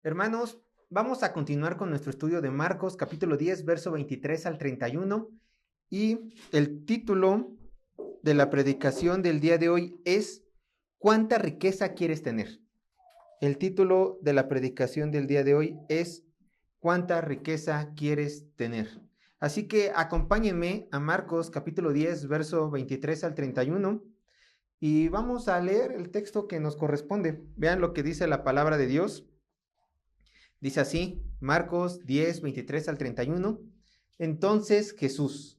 Hermanos, vamos a continuar con nuestro estudio de Marcos, capítulo 10, verso 23 al 31. Y el título de la predicación del día de hoy es ¿cuánta riqueza quieres tener? El título de la predicación del día de hoy es ¿cuánta riqueza quieres tener? Así que acompáñenme a Marcos, capítulo 10, verso 23 al 31. Y vamos a leer el texto que nos corresponde. Vean lo que dice la palabra de Dios. Dice así, Marcos 10, 23 al 31. Entonces Jesús,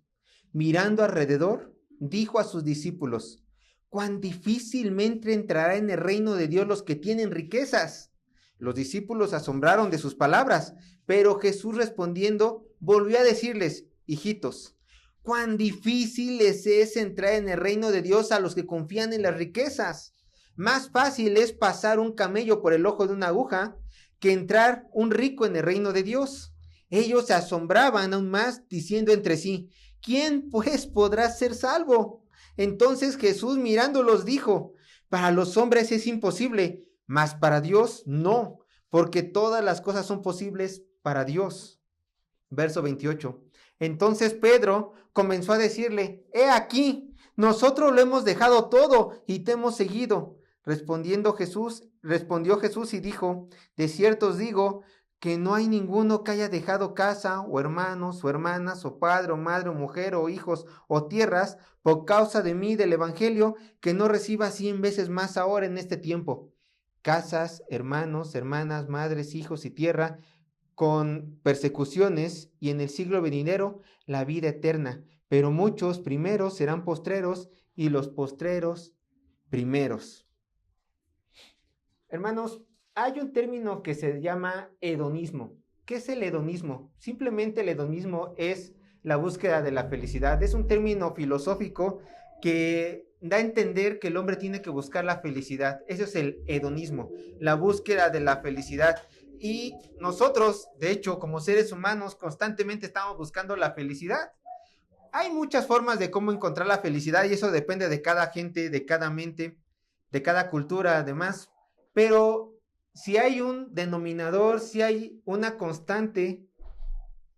mirando alrededor, dijo a sus discípulos, cuán difícilmente entrará en el reino de Dios los que tienen riquezas. Los discípulos asombraron de sus palabras, pero Jesús respondiendo, volvió a decirles, hijitos, cuán difícil les es entrar en el reino de Dios a los que confían en las riquezas. Más fácil es pasar un camello por el ojo de una aguja que entrar un rico en el reino de Dios. Ellos se asombraban aún más, diciendo entre sí, ¿quién pues podrá ser salvo? Entonces Jesús mirándolos dijo, para los hombres es imposible, mas para Dios no, porque todas las cosas son posibles para Dios. Verso 28. Entonces Pedro comenzó a decirle, he aquí, nosotros lo hemos dejado todo y te hemos seguido. Respondió Jesús y dijo, de cierto os digo que no hay ninguno que haya dejado casa o hermanos o hermanas o padre o madre o mujer o hijos o tierras por causa de mí del evangelio que no reciba 100 veces más ahora en este tiempo. Casas, hermanos, hermanas, madres, hijos y tierra con persecuciones y en el siglo venidero la vida eterna. Pero muchos primeros serán postreros y los postreros primeros. Hermanos, hay un término que se llama hedonismo. ¿Qué es el hedonismo? Simplemente el hedonismo es la búsqueda de la felicidad. Es un término filosófico que da a entender que el hombre tiene que buscar la felicidad. Eso es el hedonismo, la búsqueda de la felicidad. Y nosotros, de hecho, como seres humanos, constantemente estamos buscando la felicidad. Hay muchas formas de cómo encontrar la felicidad y eso depende de cada gente, de cada mente, de cada cultura, además. Pero si hay un denominador, si hay una constante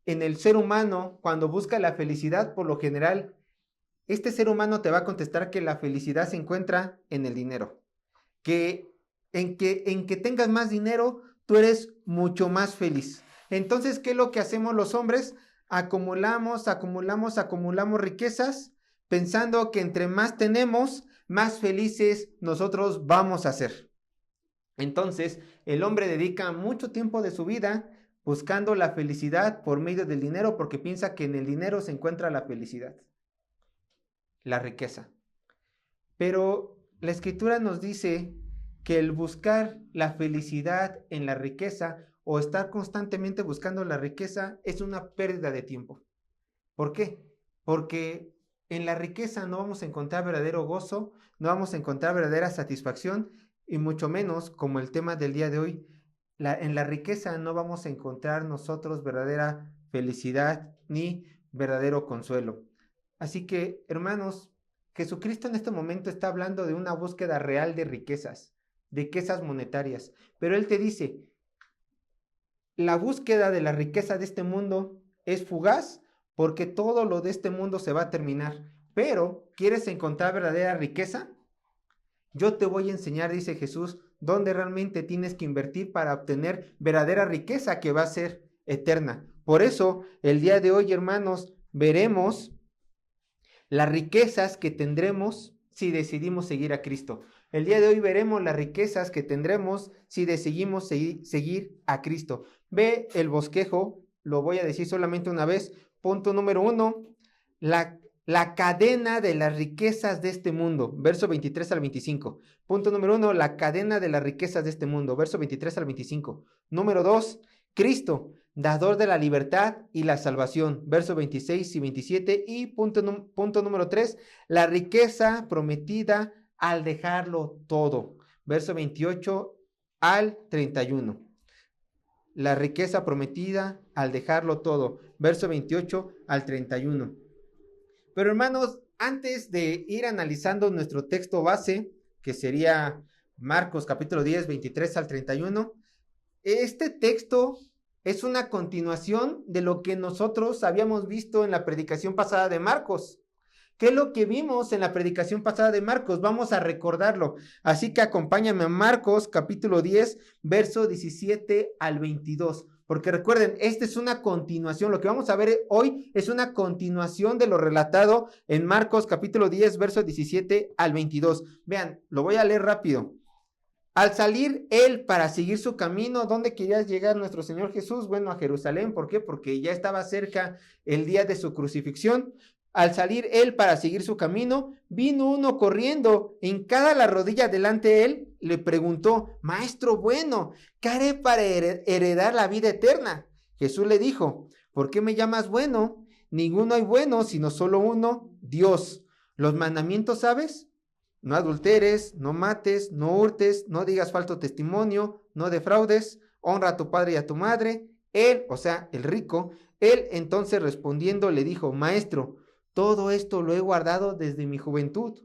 en el ser humano cuando busca la felicidad, por lo general, este ser humano te va a contestar que la felicidad se encuentra en el dinero. En que tengas más dinero, tú eres mucho más feliz. Entonces, ¿qué es lo que hacemos los hombres? Acumulamos riquezas, pensando que entre más tenemos, más felices nosotros vamos a ser. Entonces, el hombre dedica mucho tiempo de su vida buscando la felicidad por medio del dinero porque piensa que en el dinero se encuentra la felicidad, la riqueza. Pero la escritura nos dice que el buscar la felicidad en la riqueza o estar constantemente buscando la riqueza es una pérdida de tiempo. ¿Por qué? Porque en la riqueza no vamos a encontrar verdadero gozo, no vamos a encontrar verdadera satisfacción y mucho menos, como el tema del día de hoy, en la riqueza no vamos a encontrar nosotros verdadera felicidad ni verdadero consuelo. Así que, hermanos, Jesucristo en este momento está hablando de una búsqueda real de riquezas monetarias, pero Él te dice, la búsqueda de la riqueza de este mundo es fugaz porque todo lo de este mundo se va a terminar, pero ¿quieres encontrar verdadera riqueza? Yo te voy a enseñar, dice Jesús, dónde realmente tienes que invertir para obtener verdadera riqueza que va a ser eterna. Por eso, el día de hoy, hermanos, veremos las riquezas que tendremos si decidimos seguir a Cristo. El día de hoy veremos las riquezas que tendremos si decidimos seguir a Cristo. Ve el bosquejo, lo voy a decir solamente una vez. Punto número 1, la cadena de las riquezas de este mundo, verso 23 al 25. Punto número 1, la cadena de las riquezas de este mundo, verso 23 al 25. Número 2, Cristo, dador de la libertad y la salvación, verso 26 y 27. Y punto número 3, la riqueza prometida al dejarlo todo, verso 28 al 31. La riqueza prometida al dejarlo todo, verso 28 al 31. Pero hermanos, antes de ir analizando nuestro texto base, que sería Marcos capítulo 10, 23 al 31, este texto es una continuación de lo que nosotros habíamos visto en la predicación pasada de Marcos. ¿Qué es lo que vimos en la predicación pasada de Marcos? Vamos a recordarlo. Así que acompáñame a Marcos capítulo 10, verso 17 al 22. Porque recuerden, esta es una continuación. Lo que vamos a ver hoy es una continuación de lo relatado en Marcos capítulo 10, verso 17 al 22. Vean, lo voy a leer rápido. Al salir él para seguir su camino, ¿dónde quería llegar nuestro Señor Jesús? Bueno, a Jerusalén. ¿Por qué? Porque ya estaba cerca el día de su crucifixión. Al salir él para seguir su camino, vino uno corriendo, hincada la rodilla delante de él, le preguntó: Maestro bueno, ¿qué haré para heredar la vida eterna? Jesús le dijo: ¿por qué me llamas bueno? Ninguno hay bueno, sino solo uno, Dios. ¿Los mandamientos sabes? No adulteres, no mates, no hurtes, no digas falso testimonio, no defraudes, honra a tu padre y a tu madre. Él, o sea, el rico, él entonces respondiendo le dijo: Maestro, todo esto lo he guardado desde mi juventud.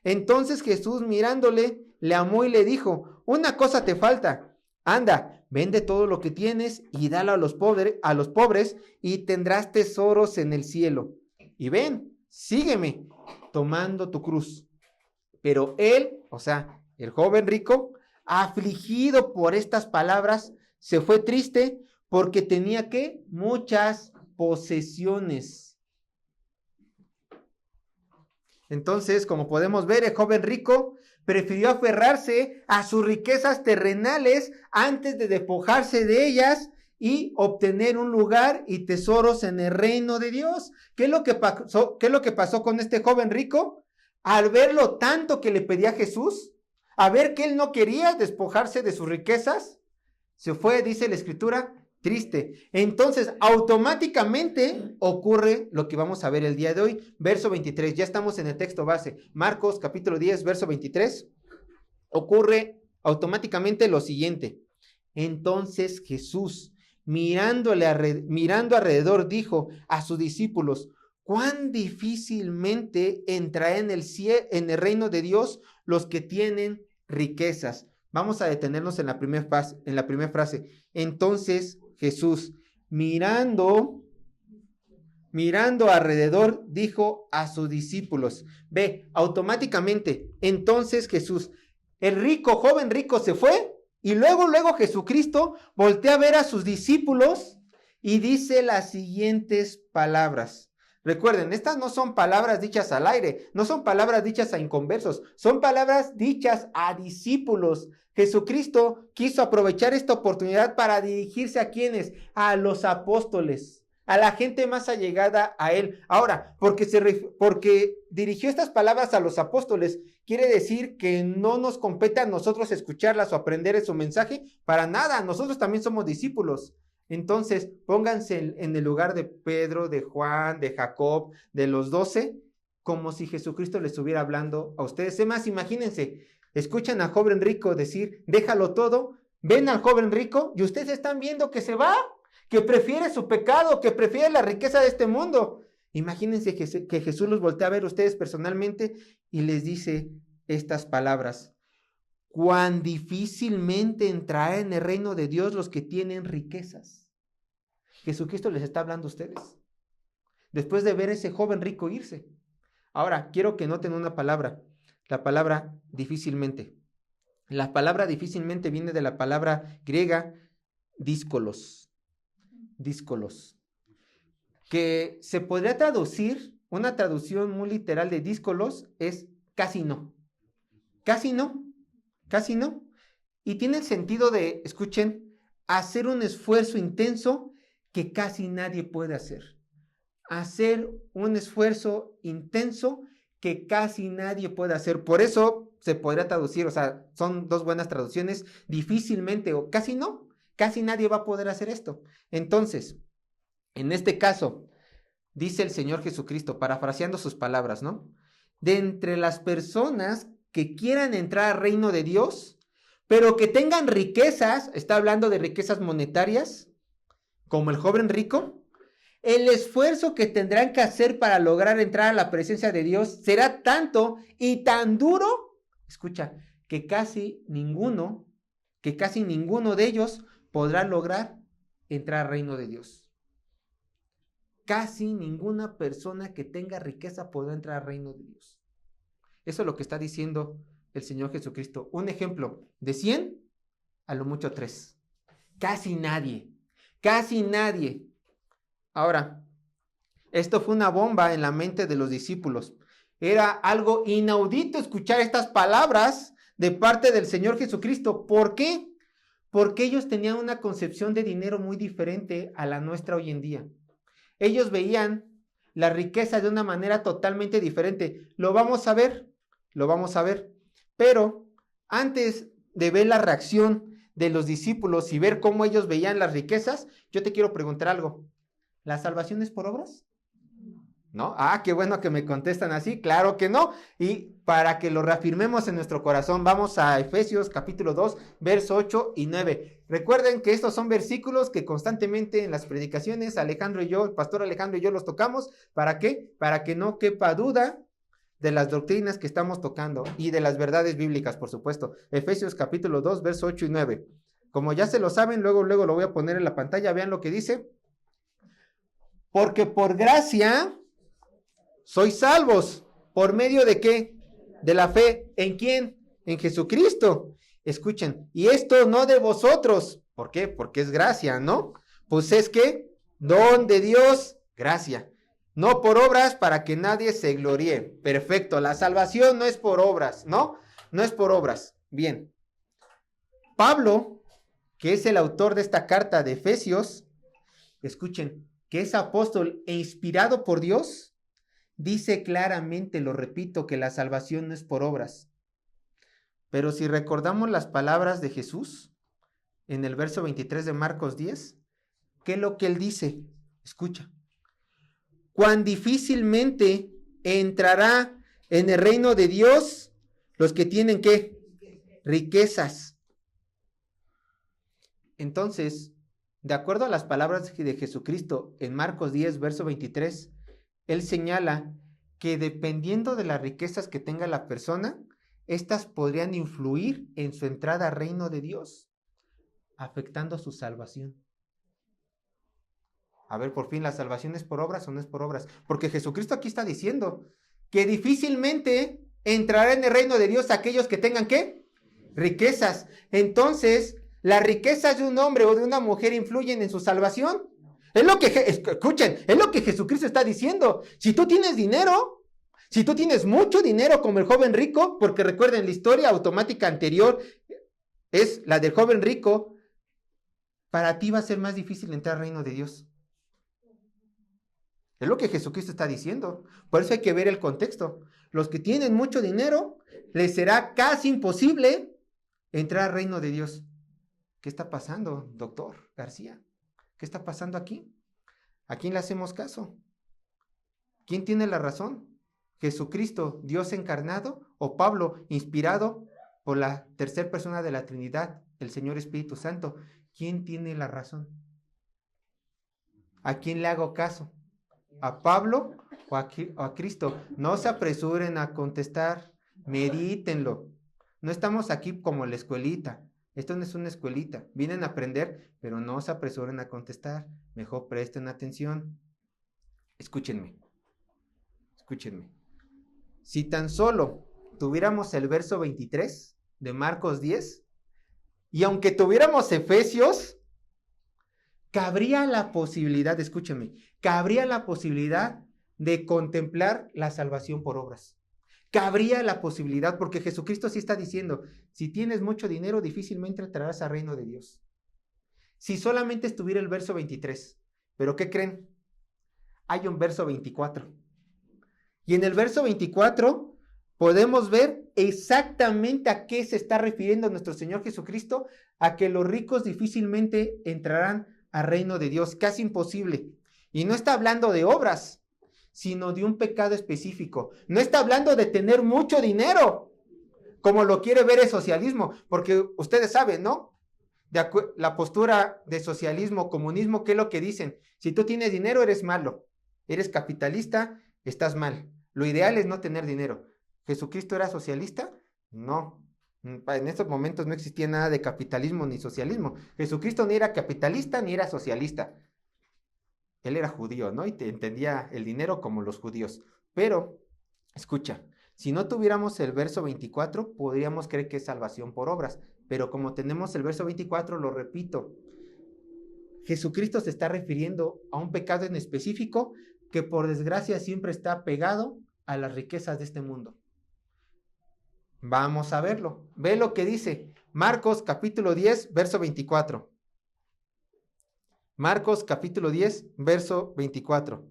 Entonces Jesús, mirándole, le amó y le dijo: una cosa te falta. Anda, vende todo lo que tienes y dalo a los pobres y tendrás tesoros en el cielo. Y ven, sígueme, tomando tu cruz. Pero él, o sea, el joven rico, afligido por estas palabras, se fue triste porque tenía ¿qué? Muchas posesiones. Entonces, como podemos ver, el joven rico prefirió aferrarse a sus riquezas terrenales antes de despojarse de ellas y obtener un lugar y tesoros en el reino de Dios. ¿Qué es lo que pasó con este joven rico? Al ver lo tanto que le pedía Jesús, a ver que él no quería despojarse de sus riquezas, se fue, dice la Escritura, triste. Entonces, automáticamente ocurre lo que vamos a ver el día de hoy. Verso 23, ya estamos en el texto base. Marcos capítulo 10, verso 23. Ocurre automáticamente lo siguiente. Entonces Jesús, mirando alrededor, dijo a sus discípulos: cuán difícilmente entrará en el reino de Dios los que tienen riquezas. Vamos a detenernos en la primera frase. Entonces Jesús, mirando alrededor, dijo a sus discípulos. Ve, automáticamente, entonces Jesús, joven rico se fue, y luego Jesucristo voltea a ver a sus discípulos y dice las siguientes palabras. Recuerden, estas no son palabras dichas al aire, no son palabras dichas a inconversos, son palabras dichas a discípulos. Jesucristo quiso aprovechar esta oportunidad para dirigirse a quienes, a los apóstoles, a la gente más allegada a él. Ahora, porque dirigió estas palabras a los apóstoles, quiere decir que no nos compete a nosotros escucharlas o aprender su mensaje. Para nada, nosotros también somos discípulos. Entonces, pónganse en el lugar de Pedro, de Juan, de Jacob, de los 12, como si Jesucristo les estuviera hablando a ustedes. Además, imagínense, escuchan al joven rico decir: déjalo todo, ven al joven rico y ustedes están viendo que se va, que prefiere su pecado, que prefiere la riqueza de este mundo. Imagínense que Jesús los voltea a ver a ustedes personalmente y les dice estas palabras: cuán difícilmente entrará en el reino de Dios los que tienen riquezas. Jesucristo les está hablando a ustedes, después de ver a ese joven rico irse. Ahora, quiero que noten una palabra, la palabra difícilmente. La palabra difícilmente viene de la palabra griega díscolos, que se podría traducir, una traducción muy literal de díscolos es casi no. Y tiene el sentido de, escuchen, hacer un esfuerzo intenso que casi nadie puede hacer. Hacer un esfuerzo intenso que casi nadie puede hacer. Por eso se podría traducir, o sea, son dos buenas traducciones: difícilmente o casi no. Casi nadie va a poder hacer esto. Entonces, en este caso, dice el Señor Jesucristo, parafraseando sus palabras, ¿no? De entre las personas que quieran entrar al reino de Dios, pero que tengan riquezas, está hablando de riquezas monetarias, como el joven rico, el esfuerzo que tendrán que hacer para lograr entrar a la presencia de Dios será tanto y tan duro, escucha, que casi ninguno de ellos podrá lograr entrar al reino de Dios. Casi ninguna persona que tenga riqueza podrá entrar al reino de Dios. Eso es lo que está diciendo el Señor Jesucristo. Un ejemplo, de 100, a lo mucho 3. Casi nadie. Casi nadie. Ahora, esto fue una bomba en la mente de los discípulos. Era algo inaudito escuchar estas palabras de parte del Señor Jesucristo. ¿Por qué? Porque ellos tenían una concepción de dinero muy diferente a la nuestra hoy en día. Ellos veían la riqueza de una manera totalmente diferente. Lo vamos a ver. Pero antes de ver la reacción de los discípulos y ver cómo ellos veían las riquezas, yo te quiero preguntar algo. ¿La salvación es por obras? ¿No? Qué bueno que me contestan así. Claro que no. Y para que lo reafirmemos en nuestro corazón, vamos a Efesios capítulo 2, verso 8 y 9. Recuerden que estos son versículos que constantemente en las predicaciones el pastor Alejandro y yo los tocamos. ¿Para qué? Para que no quepa duda de las doctrinas que estamos tocando y de las verdades bíblicas, por supuesto. Efesios capítulo 2, verso 8 y 9. Como ya se lo saben, luego lo voy a poner en la pantalla. Vean lo que dice. Porque por gracia sois salvos. ¿Por medio de qué? De la fe. ¿En quién? En Jesucristo. Escuchen. Y esto no de vosotros. ¿Por qué? Porque es gracia, ¿no? Pues es que don de Dios, gracia. No por obras para que nadie se gloríe. Perfecto. La salvación no es por obras, ¿no? No es por obras. Bien. Pablo, que es el autor de esta carta de Efesios, escuchen, que es apóstol e inspirado por Dios, dice claramente, lo repito, que la salvación no es por obras. Pero si recordamos las palabras de Jesús en el verso 23 de Marcos 10, ¿qué es lo que él dice? Escucha. Cuán difícilmente entrará en el reino de Dios los que tienen ¿qué? Riquezas. Entonces, de acuerdo a las palabras de Jesucristo en Marcos 10, verso 23, él señala que dependiendo de las riquezas que tenga la persona, estas podrían influir en su entrada al reino de Dios, afectando su salvación. A ver, por fin, ¿la salvación es por obras o no es por obras? Porque Jesucristo aquí está diciendo que difícilmente entrará en el reino de Dios aquellos que tengan ¿qué? Riquezas. Entonces, ¿las riquezas de un hombre o de una mujer influyen en su salvación? Es lo que, escuchen, es lo que Jesucristo está diciendo. Si tú tienes dinero, si tú tienes mucho dinero como el joven rico, porque recuerden, la historia automática anterior es la del joven rico, para ti va a ser más difícil entrar al reino de Dios. Es lo que Jesucristo está diciendo. Por eso hay que ver el contexto. Los que tienen mucho dinero, les será casi imposible entrar al reino de Dios. ¿Qué está pasando, doctor García? ¿Qué está pasando aquí? ¿A quién le hacemos caso? ¿Quién tiene la razón? ¿Jesucristo, Dios encarnado? ¿O Pablo, inspirado por la tercera persona de la Trinidad, el Señor Espíritu Santo? ¿Quién tiene la razón? ¿A quién le hago caso? ¿A Pablo o a Cristo? No se apresuren a contestar, medítenlo. No estamos aquí como la escuelita. Esto no es una escuelita. Vienen a aprender, pero no se apresuren a contestar. Mejor presten atención. Escúchenme. Si tan solo tuviéramos el verso 23 de Marcos 10, y aunque tuviéramos Efesios, cabría la posibilidad, escúchenme, cabría la posibilidad de contemplar la salvación por obras. Cabría la posibilidad, porque Jesucristo sí está diciendo, si tienes mucho dinero, difícilmente entrarás al reino de Dios. Si solamente estuviera el verso 23, ¿pero qué creen? Hay un verso 24. Y en el verso 24 podemos ver exactamente a qué se está refiriendo nuestro Señor Jesucristo, a que los ricos difícilmente entrarán al reino de Dios, casi imposible. Y no está hablando de obras, sino de un pecado específico. No está hablando de tener mucho dinero, como lo quiere ver el socialismo, porque ustedes saben, ¿no? La postura de socialismo, comunismo, ¿qué es lo que dicen? Si tú tienes dinero, eres malo. Eres capitalista, estás mal. Lo ideal es no tener dinero. ¿Jesucristo era socialista? No. En estos momentos no existía nada de capitalismo ni socialismo. Jesucristo ni era capitalista ni era socialista. Él era judío, ¿no? Y entendía el dinero como los judíos. Pero, escucha, si no tuviéramos el verso 24, podríamos creer que es salvación por obras. Pero como tenemos el verso 24, lo repito, Jesucristo se está refiriendo a un pecado en específico que por desgracia siempre está pegado a las riquezas de este mundo. Vamos a verlo. Ve lo que dice Marcos capítulo 10, verso 24. Marcos capítulo 10, verso 24.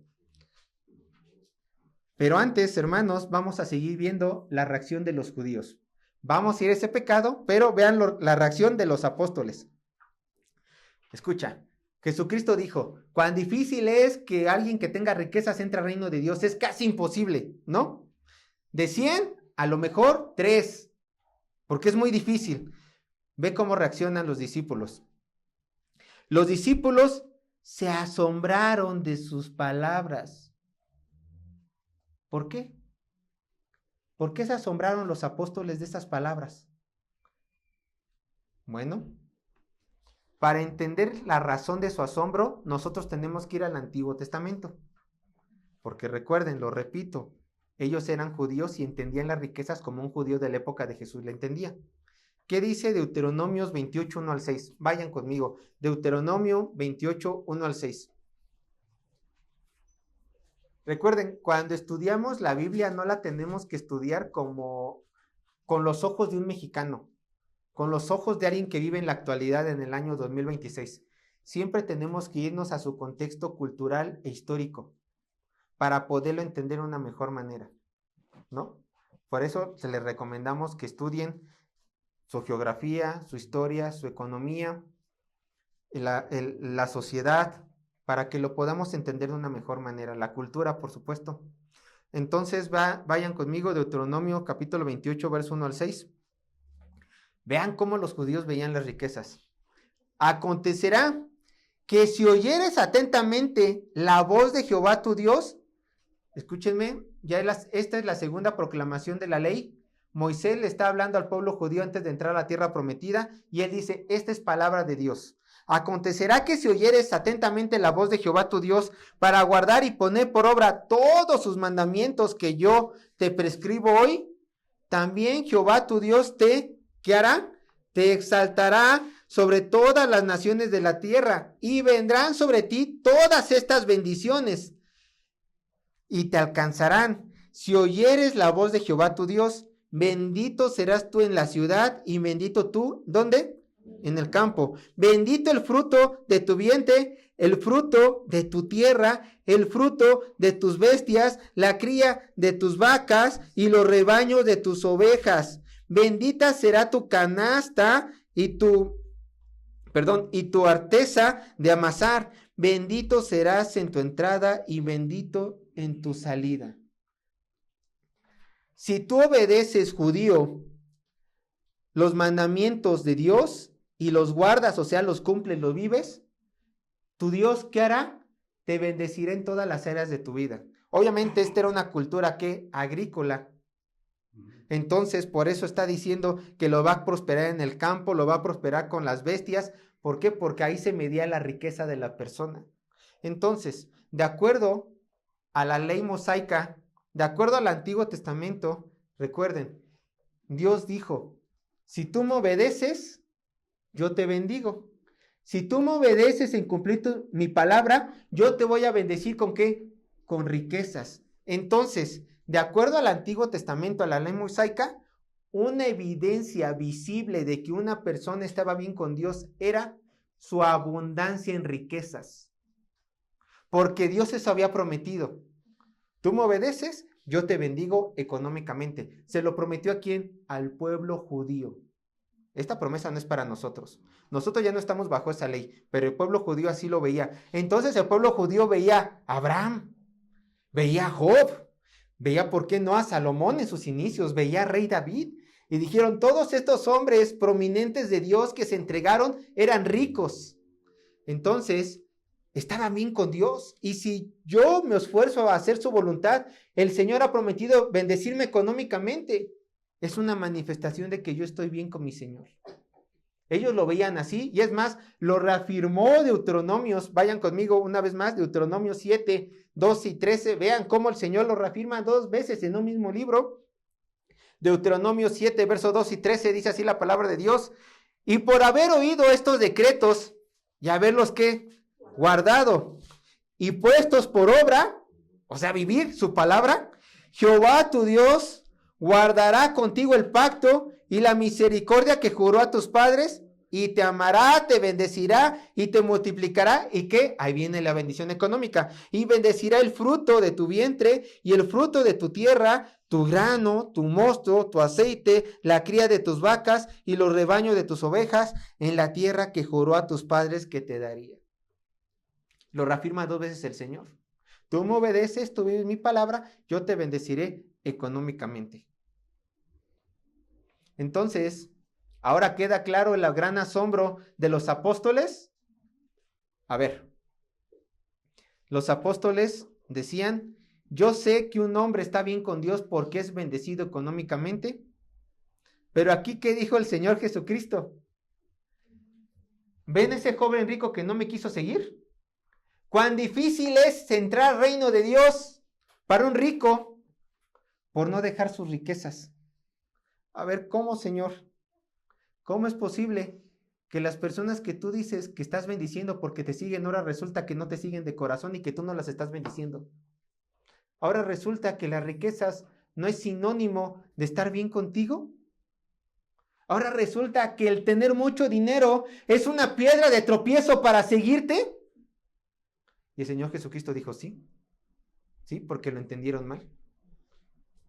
Pero antes, hermanos, vamos a seguir viendo la reacción de los judíos. Vamos a ir a ese pecado, pero vean la reacción de los apóstoles. Escucha, Jesucristo dijo, cuán difícil es que alguien que tenga riquezas entre al reino de Dios, es casi imposible, ¿no? De 100, a lo mejor 3, porque es muy difícil. Ve cómo reaccionan los discípulos. Los discípulos se asombraron de sus palabras. ¿Por qué? ¿Por qué se asombraron los apóstoles de estas palabras? Bueno, para entender la razón de su asombro, nosotros tenemos que ir al Antiguo Testamento. Porque recuerden, lo repito, ellos eran judíos y entendían las riquezas como un judío de la época de Jesús la entendía. ¿Qué dice Deuteronomios 28, 1 al 6? Vayan conmigo. Deuteronomio 28, 1 al 6. Recuerden, cuando estudiamos la Biblia no la tenemos que estudiar como con los ojos de un mexicano, con los ojos de alguien que vive en la actualidad en el año 2026. Siempre tenemos que irnos a su contexto cultural e histórico para poderlo entender de una mejor manera, ¿no? Por eso se les recomendamos que estudien su geografía, su historia, su economía, la sociedad, para que lo podamos entender de una mejor manera. La cultura, por supuesto. Entonces vayan conmigo, Deuteronomio capítulo 28, verso 1 al 6. Vean cómo los judíos veían las riquezas. Acontecerá que si oyeres atentamente la voz de Jehová tu Dios, escúchenme, esta es la segunda proclamación de la ley. Moisés le está hablando al pueblo judío antes de entrar a la tierra prometida y él dice, esta es palabra de Dios. Acontecerá que si oyeres atentamente la voz de Jehová tu Dios para guardar y poner por obra todos sus mandamientos que yo te prescribo hoy, también Jehová tu Dios ¿qué hará? Te exaltará sobre todas las naciones de la tierra y vendrán sobre ti todas estas bendiciones y te alcanzarán. Si oyeres la voz de Jehová tu Dios, bendito serás tú en la ciudad y bendito tú, ¿dónde? En el campo. Bendito el fruto de tu vientre, el fruto de tu tierra, el fruto de tus bestias, la cría de tus vacas y los rebaños de tus ovejas. Bendita será tu canasta y tu arteza de amasar. Bendito serás en tu entrada y bendito en tu salida. Si tú obedeces, judío, los mandamientos de Dios y los guardas, o sea, los cumples, los vives, tu Dios, ¿qué hará? Te bendecirá en todas las áreas de tu vida. Obviamente esta era una cultura agrícola. Entonces, por eso está diciendo que lo va a prosperar en el campo, lo va a prosperar con las bestias. ¿Por qué? Porque ahí se medía la riqueza de la persona. Entonces, de acuerdo a la ley mosaica, de acuerdo al Antiguo Testamento, recuerden, Dios dijo, si tú me obedeces, yo te bendigo. Si tú me obedeces en cumplir mi palabra, yo te voy a bendecir ¿con qué? Con riquezas. Entonces, de acuerdo al Antiguo Testamento, a la ley mosaica, una evidencia visible de que una persona estaba bien con Dios era su abundancia en riquezas. Porque Dios eso había prometido. Tú me obedeces, yo te bendigo económicamente. ¿Se lo prometió a quién? Al pueblo judío. Esta promesa no es para nosotros. Nosotros ya no estamos bajo esa ley, pero el pueblo judío así lo veía. Entonces el pueblo judío veía a Abraham, veía a Job, veía, ¿por qué no?, a Salomón en sus inicios, veía a Rey David. Y dijeron, todos estos hombres prominentes de Dios que se entregaron eran ricos. Entonces, estaban bien con Dios. Y si yo me esfuerzo a hacer su voluntad, el Señor ha prometido bendecirme económicamente. es una manifestación de que yo estoy bien con mi Señor. Ellos lo veían así, y es más, lo reafirmó Deuteronomios. Vayan conmigo una vez más, Deuteronomio 7, 12 y 13. Vean cómo el Señor lo reafirma 2 veces en un mismo libro. Deuteronomio 7, verso 2 y 13, dice así la palabra de Dios. Y por haber oído estos decretos y haberlos ¿qué? Guardado y puestos por obra, o sea, vivir su palabra, Jehová tu Dios guardará contigo el pacto y la misericordia que juró a tus padres, y te amará, te bendecirá y te multiplicará. ¿Y qué? Ahí viene la bendición económica. Y bendecirá el fruto de tu vientre y el fruto de tu tierra, tu grano, tu mosto, tu aceite, la cría de tus vacas y los rebaños de tus ovejas, en la tierra que juró a tus padres que te daría. Lo reafirma 2 veces el Señor. Tú me obedeces, tú vives mi palabra, yo te bendeciré económicamente. Entonces, ahora queda claro el gran asombro de los apóstoles. A ver, los apóstoles decían, yo sé que un hombre está bien con Dios porque es bendecido económicamente, pero aquí, ¿qué dijo el Señor Jesucristo? ¿Ven ese joven rico que no me quiso seguir? Cuán difícil es entrar al reino de Dios para un rico por no dejar sus riquezas. A ver, ¿cómo, Señor? ¿Cómo es posible que las personas que tú dices que estás bendiciendo porque te siguen, ahora resulta que no te siguen de corazón y que tú no las estás bendiciendo? Ahora resulta que las riquezas no es sinónimo de estar bien contigo. Ahora resulta que el tener mucho dinero es una piedra de tropiezo para seguirte. Y el Señor Jesucristo dijo, sí, porque lo entendieron mal.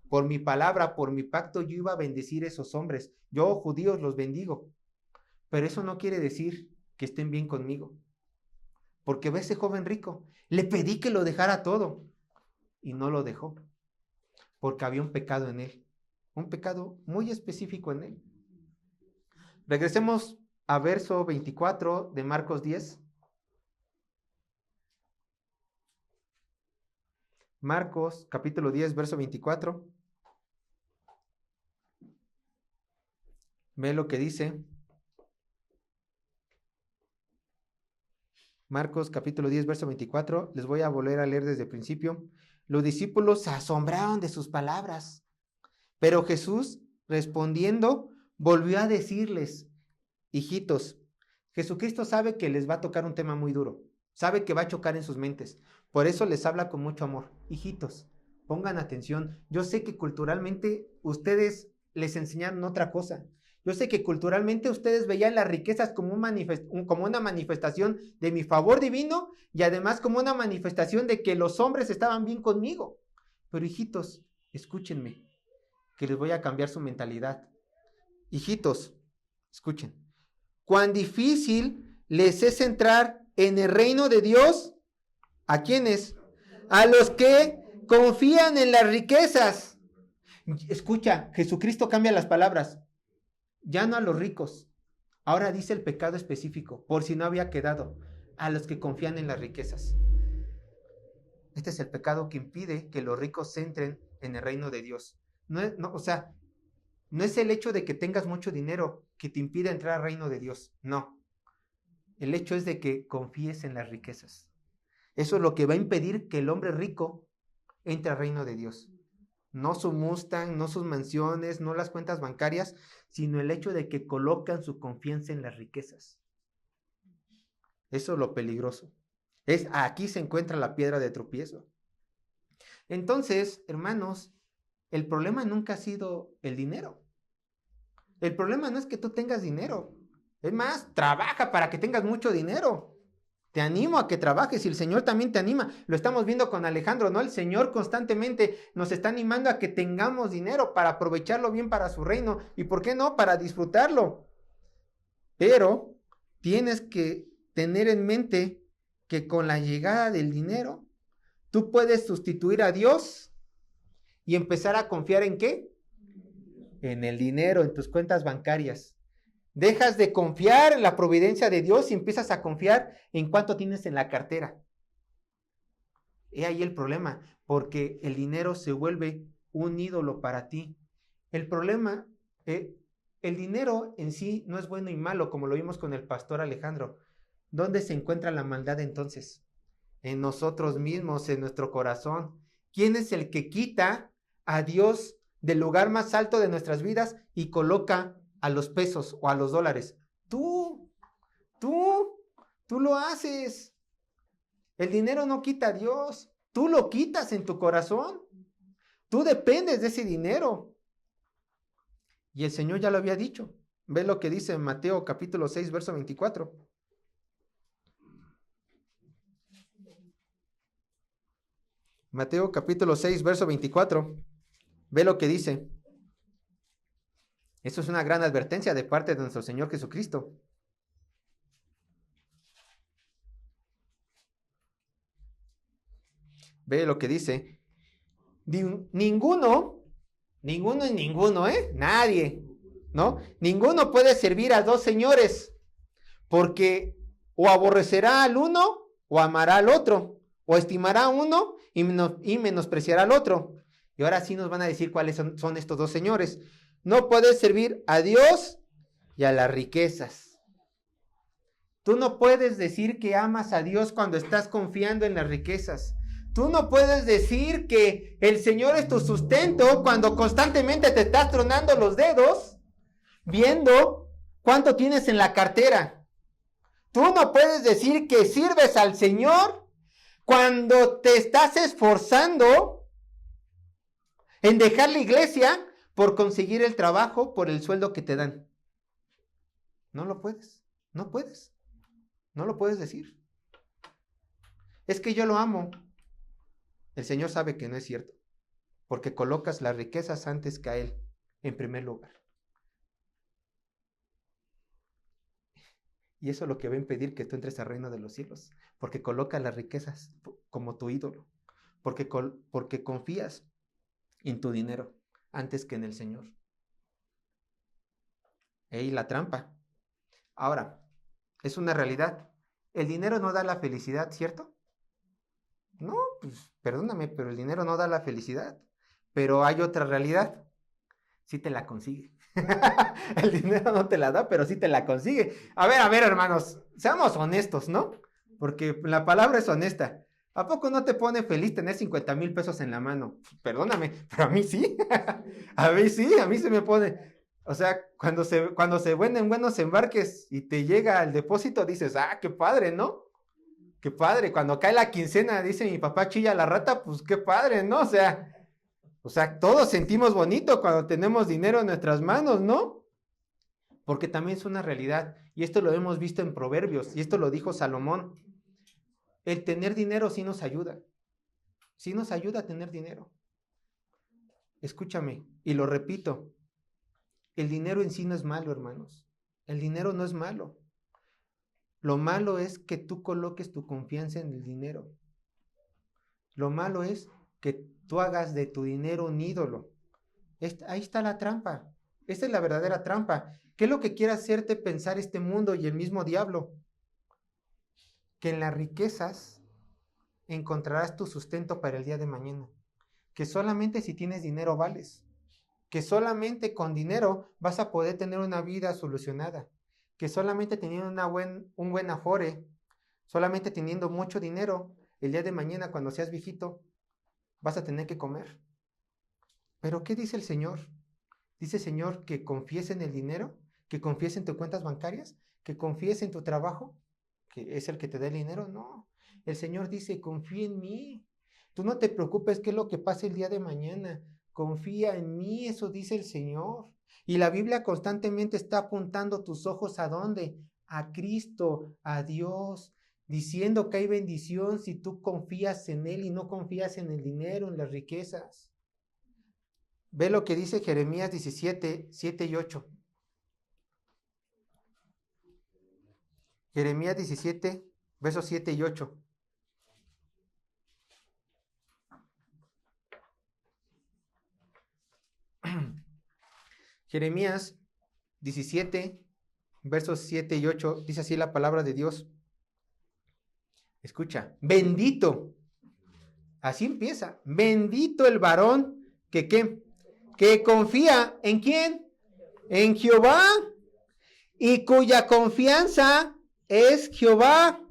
Por mi palabra, por mi pacto, yo iba a bendecir a esos hombres. Yo, judíos, los bendigo. Pero eso no quiere decir que estén bien conmigo. Porque ve ese joven rico. Le pedí que lo dejara todo. Y no lo dejó. Porque había un pecado en él. Un pecado muy específico en él. Regresemos a verso 24 de Marcos 10. Marcos, capítulo 10, verso 24. Ve lo que dice. Marcos, capítulo 10, verso 24. Les voy a volver a leer desde el principio. Los discípulos se asombraron de sus palabras. Pero Jesús, respondiendo, volvió a decirles, hijitos, Jesucristo sabe que les va a tocar un tema muy duro. Sabe que va a chocar en sus mentes. Por eso les habla con mucho amor. Hijitos, pongan atención. Yo sé que culturalmente ustedes les enseñaron otra cosa. Yo sé que culturalmente ustedes veían las riquezas como una manifestación de mi favor divino y además como una manifestación de que los hombres estaban bien conmigo. Pero hijitos, escúchenme, que les voy a cambiar su mentalidad. Hijitos, escuchen. Cuán difícil les es entrar en el reino de Dios. ¿A quiénes? A los que confían en las riquezas. Escucha, Jesucristo cambia las palabras. Ya no a los ricos. Ahora dice el pecado específico, por si no había quedado, a los que confían en las riquezas. Este es el pecado que impide que los ricos entren en el reino de Dios. No es el hecho de que tengas mucho dinero que te impide entrar al reino de Dios. No. El hecho es de que confíes en las riquezas. Eso es lo que va a impedir que el hombre rico entre al reino de Dios. No su Mustang, no sus mansiones, no las cuentas bancarias, sino el hecho de que colocan su confianza en las riquezas. Eso es lo peligroso. Aquí se encuentra la piedra de tropiezo. Entonces, hermanos, el problema nunca ha sido el dinero. El problema no es que tú tengas dinero. Es más, trabaja para que tengas mucho dinero. Te animo a que trabajes y el Señor también te anima. Lo estamos viendo con Alejandro, ¿no? El Señor constantemente nos está animando a que tengamos dinero para aprovecharlo bien para su reino. ¿Y por qué no? Para disfrutarlo. Pero tienes que tener en mente que con la llegada del dinero, tú puedes sustituir a Dios y empezar a confiar ¿en qué? En el dinero, en tus cuentas bancarias. Dejas de confiar en la providencia de Dios y empiezas a confiar en cuánto tienes en la cartera. He ahí el problema, porque el dinero se vuelve un ídolo para ti El problema, el dinero en sí no es bueno y malo, como lo vimos con el pastor Alejandro. ¿Dónde se encuentra la maldad entonces? En nosotros mismos, en nuestro corazón. ¿Quién es el que quita a Dios del lugar más alto de nuestras vidas y coloca a los pesos o a los dólares? Tú, tú lo haces. El dinero no quita a Dios. Tú lo quitas en tu corazón. Tú dependes de ese dinero. Y el Señor ya lo había dicho. Ve lo que dice en Mateo capítulo 6, verso 24. Mateo capítulo 6, verso 24. Ve lo que dice. Eso es una gran advertencia de parte de nuestro Señor Jesucristo. Ve lo que dice. Ninguno, nadie, ¿no? Ninguno puede servir a dos señores, porque o aborrecerá al uno o amará al otro, o estimará a uno y menospreciará al otro. Y ahora sí nos van a decir cuáles son estos dos señores. No puedes servir a Dios y a las riquezas. Tú no puedes decir que amas a Dios cuando estás confiando en las riquezas. Tú no puedes decir que el Señor es tu sustento cuando constantemente te estás tronando los dedos viendo cuánto tienes en la cartera. Tú no puedes decir que sirves al Señor cuando te estás esforzando en dejar la iglesia por conseguir el trabajo, por el sueldo que te dan. No lo puedes, no puedes, no lo puedes decir. Es que yo lo amo. El Señor sabe que no es cierto, porque colocas las riquezas antes que a Él, en primer lugar. Y eso es lo que va a impedir que tú entres al reino de los cielos, porque colocas las riquezas como tu ídolo, porque confías en tu dinero antes que en el Señor. Y la trampa. Ahora, es una realidad. El dinero no da la felicidad, ¿cierto? No, pues perdóname, pero el dinero no da la felicidad. Pero hay otra realidad. Sí te la consigue. El dinero no te la da, pero sí te la consigue. A ver, hermanos, seamos honestos, ¿no? Porque la palabra es honesta. ¿A poco no te pone feliz tener 50,000 pesos en la mano? Perdóname, pero a mí sí. A mí sí, a mí se me pone. O sea, cuando se venden buenos embarques y te llega al depósito, dices, qué padre, ¿no? Qué padre. Cuando cae la quincena, dice mi papá, chilla la rata, pues qué padre, ¿no? O sea, todos sentimos bonito cuando tenemos dinero en nuestras manos, ¿no? Porque también es una realidad. Y esto lo hemos visto en Proverbios. Y esto lo dijo Salomón. El tener dinero sí nos ayuda. Sí nos ayuda a tener dinero. Escúchame, y lo repito. El dinero en sí no es malo, hermanos. El dinero no es malo. Lo malo es que tú coloques tu confianza en el dinero. Lo malo es que tú hagas de tu dinero un ídolo. Ahí está la trampa. Esta es la verdadera trampa. ¿Qué es lo que quiere hacerte pensar este mundo y el mismo diablo? Que en las riquezas encontrarás tu sustento para el día de mañana. Que solamente si tienes dinero vales. Que solamente con dinero vas a poder tener una vida solucionada. Que solamente teniendo un buen afore, solamente teniendo mucho dinero, el día de mañana cuando seas viejito, vas a tener que comer. Pero ¿qué dice el Señor? Dice el Señor que confíes en el dinero, que confíes en tus cuentas bancarias, que confíes en tu trabajo, que es el que te da el dinero. No, el Señor dice, confía en mí. Tú no te preocupes qué es lo que pase el día de mañana. Confía en mí, eso dice el Señor. Y la Biblia constantemente está apuntando tus ojos ¿a dónde? A Cristo, a Dios, diciendo que hay bendición si tú confías en Él y no confías en el dinero, en las riquezas. Ve lo que dice Jeremías 17, 7 y 8. Jeremías 17, versos 7 y 8. Jeremías 17, versos 7 y 8, dice así la palabra de Dios. Escucha, bendito, así empieza, bendito el varón que que confía ¿en quién? En Jehová, y cuya confianza es Jehová,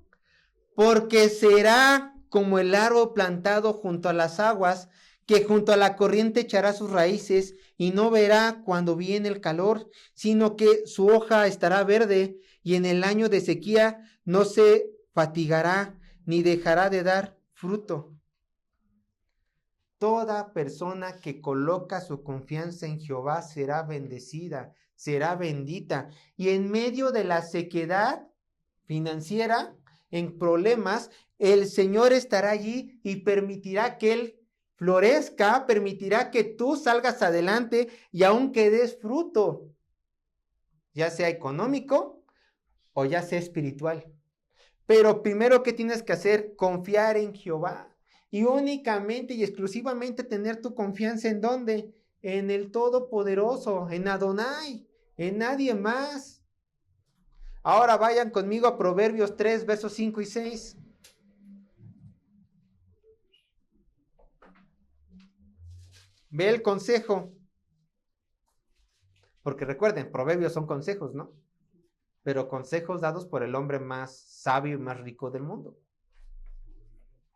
porque será como el árbol plantado junto a las aguas, que junto a la corriente echará sus raíces y no verá cuando viene el calor, sino que su hoja estará verde y en el año de sequía no se fatigará ni dejará de dar fruto. Toda persona que coloca su confianza en Jehová será bendecida, será bendita. Y en medio de la sequedad financiera, en problemas, el Señor estará allí y permitirá que Él florezca, permitirá que tú salgas adelante y aún que des fruto, ya sea económico o ya sea espiritual. Pero primero, ¿qué tienes que hacer? Confiar en Jehová. Y únicamente y exclusivamente tener tu confianza ¿en dónde? En el Todopoderoso, en Adonai, en nadie más. Ahora vayan conmigo a Proverbios 3, versos 5 y 6. Ve el consejo. Porque recuerden, proverbios son consejos, ¿no? Pero consejos dados por el hombre más sabio y más rico del mundo.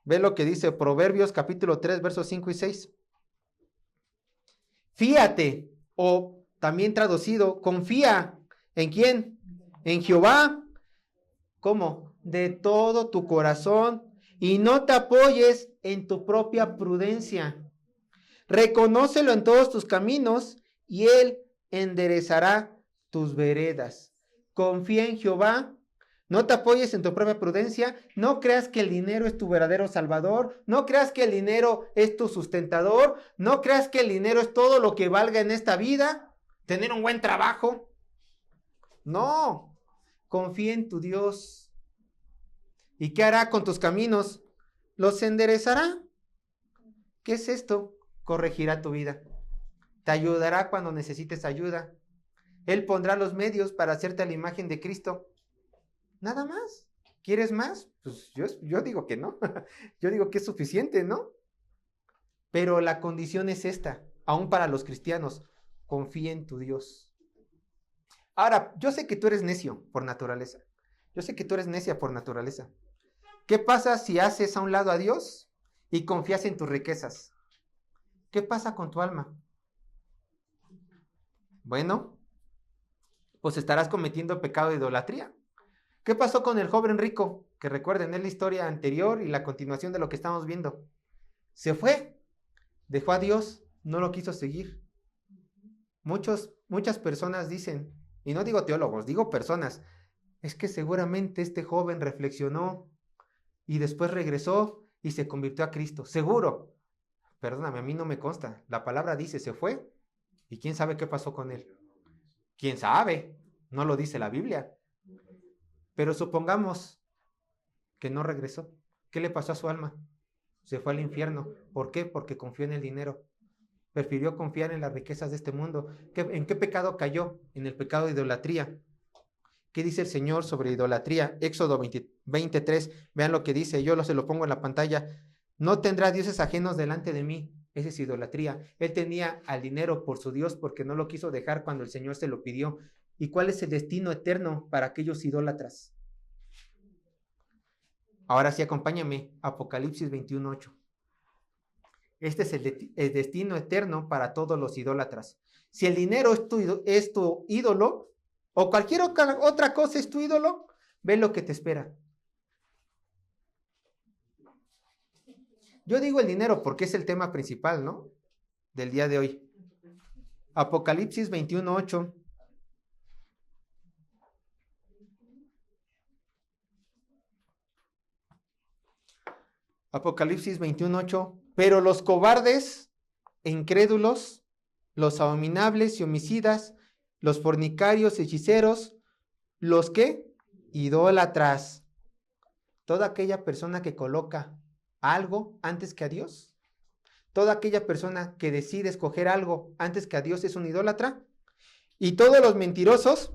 Ve lo que dice Proverbios capítulo 3, versos 5 y 6. Fíate, o también traducido, confía. ¿En quién? En Jehová. ¿Cómo? De todo tu corazón y no te apoyes en tu propia prudencia. Reconócelo en todos tus caminos y Él enderezará tus veredas. Confía en Jehová. No te apoyes en tu propia prudencia. No creas que el dinero es tu verdadero salvador. No creas que el dinero es tu sustentador. No creas que el dinero es todo lo que valga en esta vida. Tener un buen trabajo. No. Confía en tu Dios. ¿Y qué hará con tus caminos? Los enderezará. ¿Qué es esto? Corregirá tu vida. Te ayudará cuando necesites ayuda. Él pondrá los medios para hacerte a la imagen de Cristo. Nada más. ¿Quieres más? Pues yo digo que no. Yo digo que es suficiente, ¿no? Pero la condición es esta, aún para los cristianos. Confía en tu Dios. Ahora, yo sé que tú eres necio por naturaleza. Yo sé que tú eres necia por naturaleza. ¿Qué pasa si haces a un lado a Dios y confías en tus riquezas? ¿Qué pasa con tu alma? Bueno, pues estarás cometiendo pecado de idolatría. ¿Qué pasó con el joven rico? Que recuerden, es la historia anterior y la continuación de lo que estamos viendo. Se fue, dejó a Dios, no lo quiso seguir. Muchas personas dicen, y no digo teólogos, digo personas, es que seguramente este joven reflexionó y después regresó y se convirtió a Cristo. Seguro. Perdóname, a mí no me consta. La palabra dice, se fue. ¿Y quién sabe qué pasó con él? ¿Quién sabe? No lo dice la Biblia. Pero supongamos que no regresó. ¿Qué le pasó a su alma? Se fue al infierno. ¿Por qué? Porque confió en el dinero. Prefirió confiar en las riquezas de este mundo. ¿En qué pecado cayó? En el pecado de idolatría. ¿Qué dice el Señor sobre idolatría? Éxodo 23. Vean lo que dice. Yo se lo pongo en la pantalla. No tendrá dioses ajenos delante de mí. Esa es idolatría. Él tenía al dinero por su Dios porque no lo quiso dejar cuando el Señor se lo pidió. ¿Y cuál es el destino eterno para aquellos idólatras? Ahora sí, acompáñame. Apocalipsis 21:8. Este es el destino eterno para todos los idólatras. Si el dinero es tu ídolo, o cualquier otra cosa es tu ídolo, ve lo que te espera. Yo digo el dinero porque es el tema principal, ¿no? Del día de hoy. Apocalipsis 21:8. Apocalipsis 21:8. Pero los cobardes e incrédulos, los abominables y homicidas, los fornicarios, hechiceros, los que idólatras, toda aquella persona que coloca algo antes que a Dios, toda aquella persona que decide escoger algo antes que a Dios es un idólatra, y todos los mentirosos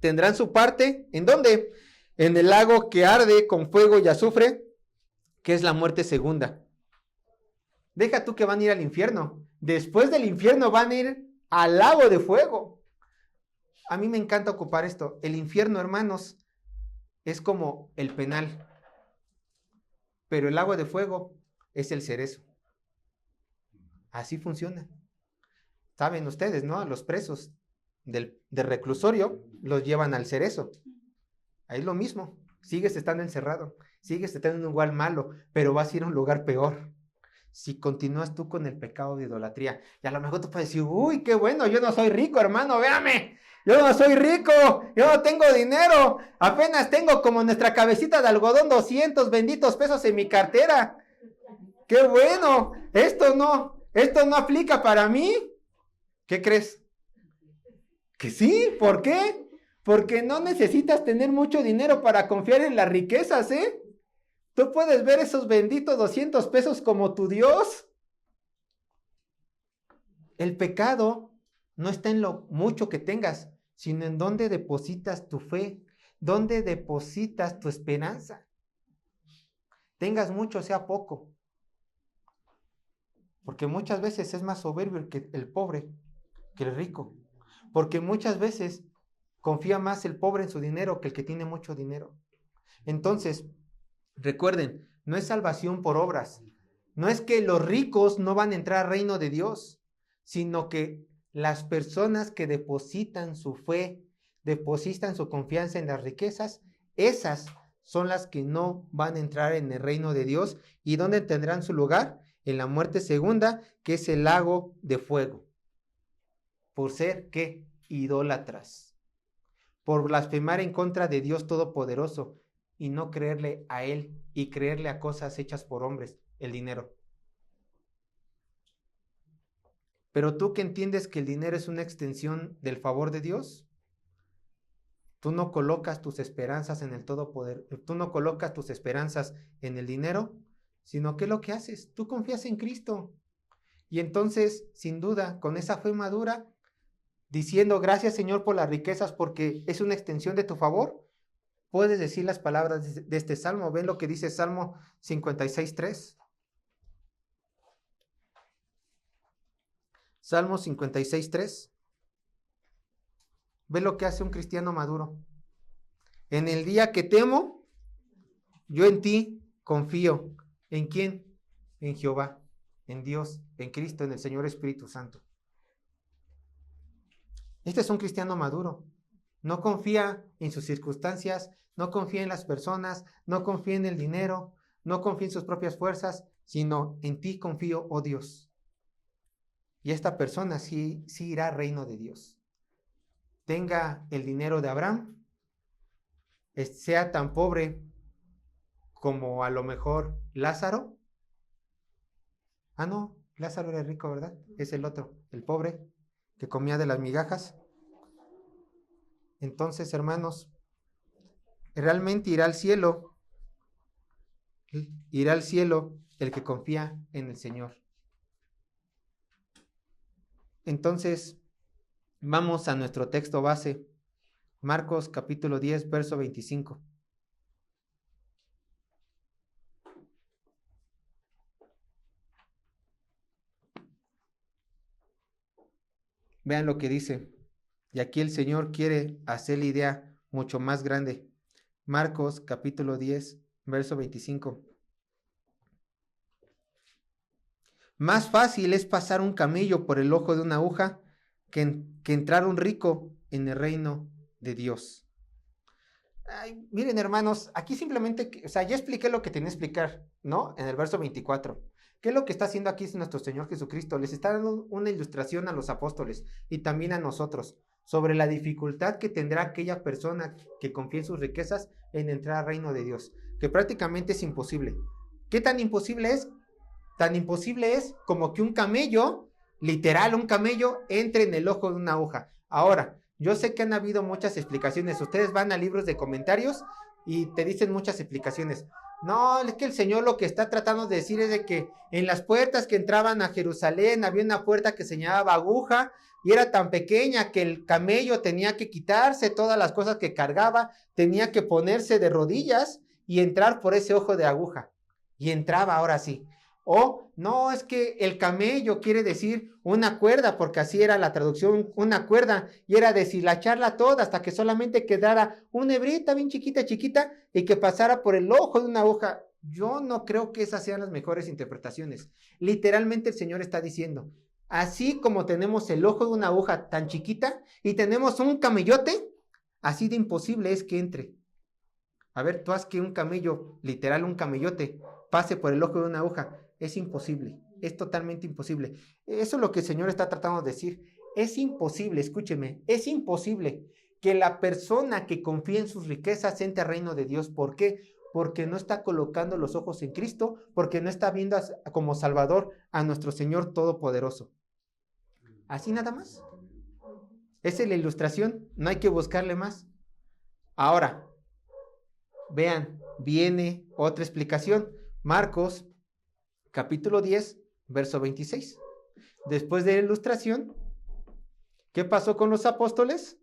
tendrán su parte, ¿en dónde? En el lago que arde con fuego y azufre, que es la muerte segunda. Deja tú que van a ir al infierno. Después del infierno van a ir al lago de fuego. A mí me encanta ocupar esto. El infierno, hermanos, es como el penal. Pero el lago de fuego es el cerezo. Así funciona. Saben ustedes, ¿no? A los presos del reclusorio los llevan al cerezo. Ahí es lo mismo. Sigues estando encerrado. Sigues estando en un lugar malo, pero vas a ir a un lugar peor. Si continúas tú con el pecado de idolatría. Y a lo mejor tú puedes decir, uy, qué bueno, yo no soy rico, hermano, véame. Yo no soy rico, yo no tengo dinero. Apenas tengo como nuestra cabecita de algodón 200 benditos pesos en mi cartera. Qué bueno, esto no aplica para mí. ¿Qué crees? Que sí, ¿por qué? Porque no necesitas tener mucho dinero para confiar en las riquezas, ¿eh? Tú puedes ver esos benditos 200 pesos como tu Dios. El pecado no está en lo mucho que tengas, sino en dónde depositas tu fe, dónde depositas tu esperanza. Tengas mucho, sea poco. Porque muchas veces es más soberbio el pobre que el rico. Porque muchas veces confía más el pobre en su dinero que el que tiene mucho dinero. Entonces, recuerden, no es salvación por obras. No es que los ricos no van a entrar al reino de Dios, sino que las personas que depositan su fe, depositan su confianza en las riquezas, esas son las que no van a entrar en el reino de Dios. ¿Y dónde tendrán su lugar? En la muerte segunda, que es el lago de fuego. ¿Por ser qué? Idólatras. Por blasfemar en contra de Dios Todopoderoso y no creerle a Él y creerle a cosas hechas por hombres, el dinero. Pero tú que entiendes que el dinero es una extensión del favor de Dios, tú no colocas tus esperanzas en el Todopoderoso, tú no colocas tus esperanzas en el dinero, sino que lo que haces, tú confías en Cristo. Y entonces, sin duda, con esa fe madura, diciendo gracias Señor por las riquezas porque es una extensión de tu favor, puedes decir las palabras de este salmo. Ven lo que dice Salmo 56:3. Salmo 56:3. Ve lo que hace un cristiano maduro. En el día que temo, yo en ti confío. ¿En quién? En Jehová, en Dios, en Cristo, en el Señor Espíritu Santo. Este es un cristiano maduro. No confía en sus circunstancias, no confía en las personas, no confía en el dinero, no confía en sus propias fuerzas, sino en ti confío, oh Dios. Y esta persona sí irá al reino de Dios. Tenga el dinero de Abraham, sea tan pobre como a lo mejor Lázaro. Ah, no, Lázaro era rico, ¿verdad? Es el otro, el pobre, que comía de las migajas. Entonces, hermanos, realmente irá al cielo el que confía en el Señor. Entonces, vamos a nuestro texto base, Marcos capítulo 10, verso 25. Vean lo que dice. Y aquí el Señor quiere hacer la idea mucho más grande. Marcos capítulo 10, verso 25. Más fácil es pasar un camello por el ojo de una aguja que entrar un rico en el reino de Dios. Ay, miren, hermanos, aquí simplemente, ya expliqué lo que tenía que explicar, ¿no? En el verso 24. ¿Qué es lo que está haciendo aquí nuestro Señor Jesucristo? Les está dando una ilustración a los apóstoles y también a nosotros sobre la dificultad que tendrá aquella persona que confía en sus riquezas en entrar al reino de Dios, que prácticamente es imposible. ¿Qué tan imposible es? Tan imposible es como que un camello, literal, un camello, entre en el ojo de una aguja. Ahora, yo sé que han habido muchas explicaciones. Ustedes van a libros de comentarios y te dicen muchas explicaciones. No, es que el Señor lo que está tratando de decir es de que en las puertas que entraban a Jerusalén había una puerta que se llamaba aguja y era tan pequeña que el camello tenía que quitarse todas las cosas que cargaba, tenía que ponerse de rodillas y entrar por ese ojo de aguja. Y entraba ahora sí. O no, es que el camello quiere decir una cuerda, porque así era la traducción, una cuerda, y era deshilacharla toda hasta que solamente quedara una hebrita bien chiquita, chiquita, y que pasara por el ojo de una aguja. Yo no creo que esas sean las mejores interpretaciones. Literalmente el Señor está diciendo, así como tenemos el ojo de una aguja tan chiquita y tenemos un camellote, así de imposible es que entre. A ver, tú haz que un camello, literal un camellote, pase por el ojo de una aguja. Es imposible, es totalmente imposible. Eso es lo que el Señor está tratando de decir. Es imposible, escúcheme, es imposible que la persona que confía en sus riquezas entre al reino de Dios. ¿Por qué? Porque no está colocando los ojos en Cristo, porque no está viendo como Salvador a nuestro Señor Todopoderoso. Así nada más. Esa es la ilustración, no hay que buscarle más. Ahora, vean, viene otra explicación. Marcos, capítulo 10, verso 26. Después de la ilustración, ¿qué pasó con los apóstoles?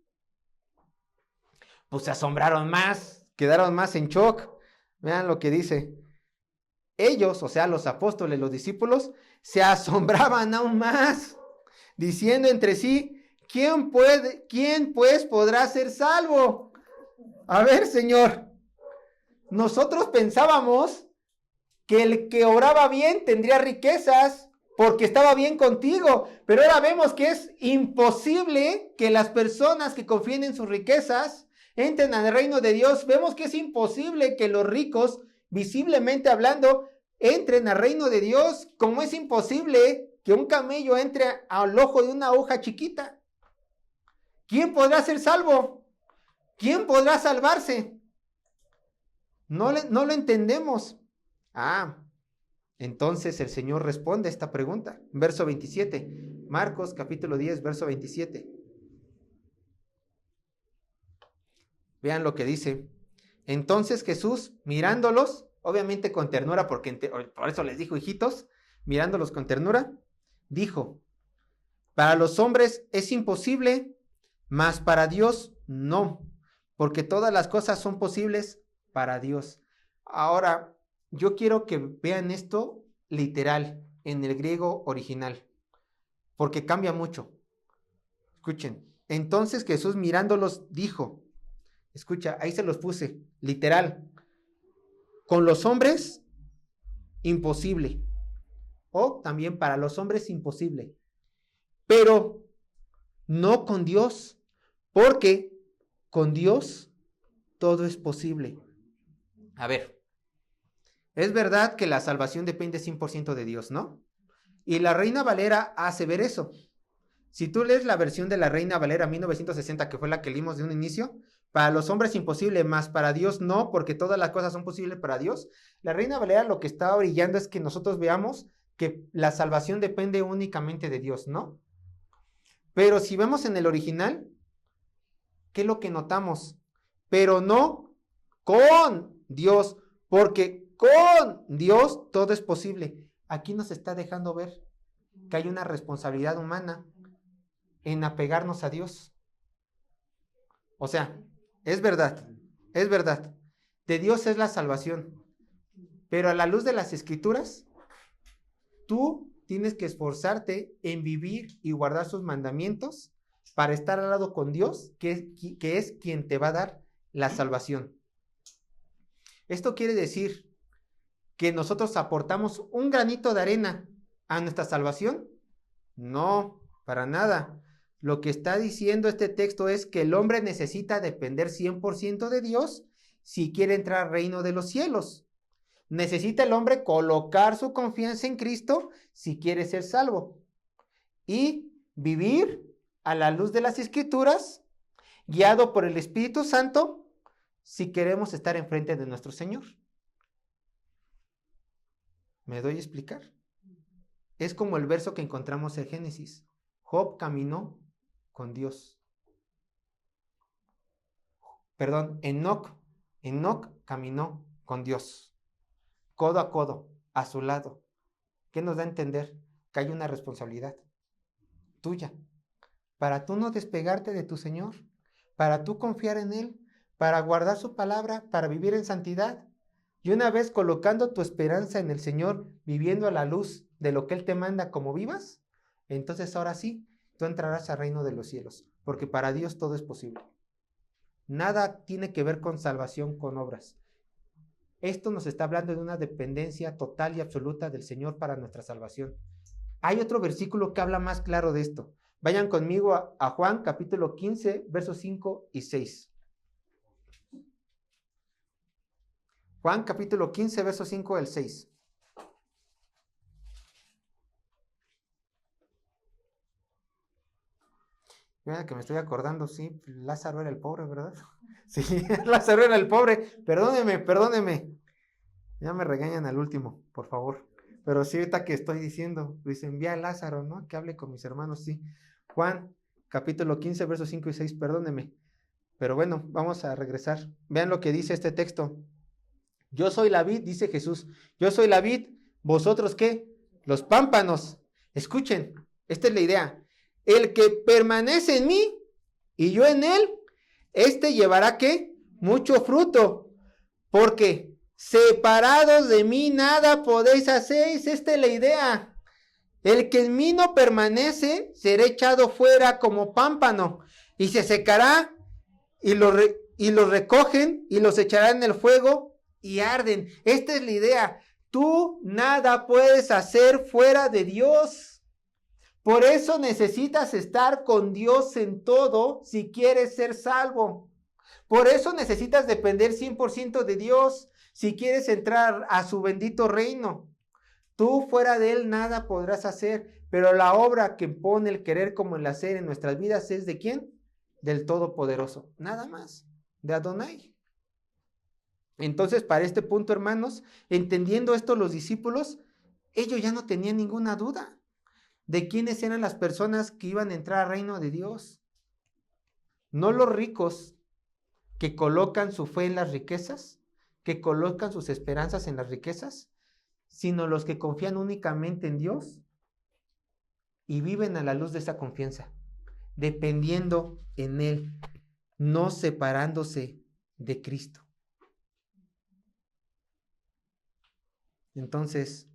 Pues se asombraron más, quedaron más en shock. Vean lo que dice. Ellos, o sea, los apóstoles, los discípulos, se asombraban aún más, diciendo entre sí, ¿quién pues podrá ser salvo? A ver, Señor, nosotros pensábamos que el que oraba bien tendría riquezas porque estaba bien contigo, pero ahora vemos que es imposible que las personas que confíen en sus riquezas entren al reino de Dios. Vemos que es imposible que los ricos, visiblemente hablando, entren al reino de Dios, como es imposible que un camello entre al ojo de una hoja chiquita. ¿Quién podrá ser salvo? ¿Quién podrá salvarse? No lo entendemos. Entonces el Señor responde a esta pregunta. Verso 27. Marcos capítulo 10, verso 27. Vean lo que dice. Entonces Jesús, mirándolos, obviamente con ternura, porque por eso les dijo hijitos, mirándolos con ternura, dijo, para los hombres es imposible, mas para Dios no, porque todas las cosas son posibles para Dios. Ahora, yo quiero que vean esto literal, en el griego original, porque cambia mucho. Escuchen. Entonces Jesús mirándolos dijo, escucha, ahí se los puse, literal. Con los hombres, imposible. O también para los hombres, imposible. Pero no con Dios, porque con Dios todo es posible. A ver, es verdad que la salvación depende 100% de Dios, ¿no? Y la Reina Valera hace ver eso. Si tú lees la versión de la Reina Valera 1960, que fue la que leímos de un inicio, para los hombres imposible, más para Dios no, porque todas las cosas son posibles para Dios. La Reina Valera lo que está brillando es que nosotros veamos que la salvación depende únicamente de Dios, ¿no? Pero si vemos en el original, ¿qué es lo que notamos? Pero no con Dios, porque con Dios todo es posible. Aquí nos está dejando ver que hay una responsabilidad humana en apegarnos a Dios. O sea, es verdad, de Dios es la salvación, pero a la luz de las Escrituras, tú tienes que esforzarte en vivir y guardar sus mandamientos para estar al lado con Dios, que es quien te va a dar la salvación. Esto quiere decir que nosotros aportamos un granito de arena a nuestra salvación. No, para nada. Lo que está diciendo este texto es que el hombre necesita depender 100% de Dios si quiere entrar al reino de los cielos. Necesita el hombre colocar su confianza en Cristo si quiere ser salvo. Y vivir a la luz de las Escrituras, guiado por el Espíritu Santo, si queremos estar enfrente de nuestro Señor. ¿Me doy a explicar? Es como el verso que encontramos en Génesis. Job caminó con Dios. Perdón, Enoc caminó con Dios. Codo a codo, a su lado. ¿Qué nos da a entender? Que hay una responsabilidad tuya. Para tú no despegarte de tu Señor, para tú confiar en Él, para guardar su palabra, para vivir en santidad. Y una vez colocando tu esperanza en el Señor, viviendo a la luz de lo que Él te manda como vivas, entonces ahora sí, tú entrarás al reino de los cielos, porque para Dios todo es posible. Nada tiene que ver con salvación, con obras. Esto nos está hablando de una dependencia total y absoluta del Señor para nuestra salvación. Hay otro versículo que habla más claro de esto. Vayan conmigo a Juan capítulo 15, versos 5 y 6. Juan capítulo 15, versos 5 al 6. Mira que me estoy acordando, sí, Lázaro era el pobre, ¿verdad? Sí, Lázaro era el pobre. Perdóneme. Ya me regañan al último, por favor. Pero sí, ahorita que estoy diciendo, dice, envía a Lázaro, ¿no? Que hable con mis hermanos, sí. Juan, capítulo 15, versos 5 y 6, perdóneme. Pero bueno, vamos a regresar. Vean lo que dice este texto. Yo soy la vid, dice Jesús. Yo soy la vid, ¿vosotros qué? Los pámpanos. Escuchen, esta es la idea. El que permanece en mí y yo en él, este llevará ¿qué? Mucho fruto. Porque separados de mí nada podéis hacer. Esta es la idea. El que en mí no permanece será echado fuera como pámpano y se secará y los recogen y los echarán en el fuego y arden. Esta es la idea. Tú nada puedes hacer fuera de Dios. Por eso necesitas estar con Dios en todo si quieres ser salvo. Por eso necesitas depender 100% de Dios si quieres entrar a su bendito reino. Tú fuera de Él nada podrás hacer, pero la obra que pone el querer como el hacer en nuestras vidas es ¿de quién? Del Todopoderoso. Nada más, de Adonai. Entonces, para este punto, hermanos, entendiendo esto los discípulos, ellos ya no tenían ninguna duda de quiénes eran las personas que iban a entrar al reino de Dios. No los ricos que colocan su fe en las riquezas, que colocan sus esperanzas en las riquezas, sino los que confían únicamente en Dios y viven a la luz de esa confianza, dependiendo en Él, no separándose de Cristo. Entonces,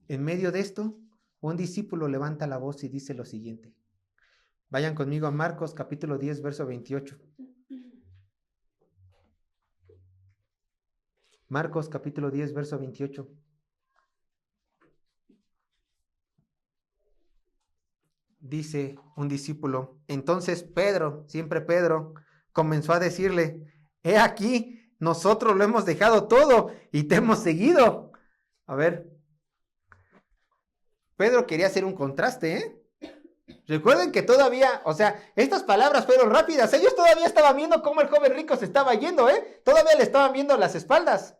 en medio de esto, un discípulo levanta la voz y dice lo siguiente. Vayan conmigo a Marcos capítulo 10, verso 28. Marcos capítulo 10, verso 28. Dice un discípulo, entonces Pedro, siempre Pedro, comenzó a decirle, he aquí, nosotros lo hemos dejado todo y te hemos seguido. A ver, Pedro quería hacer un contraste, ¿eh? Recuerden que todavía, o sea, estas palabras fueron rápidas. Ellos todavía estaban viendo cómo el joven rico se estaba yendo, ¿eh? Todavía le estaban viendo las espaldas.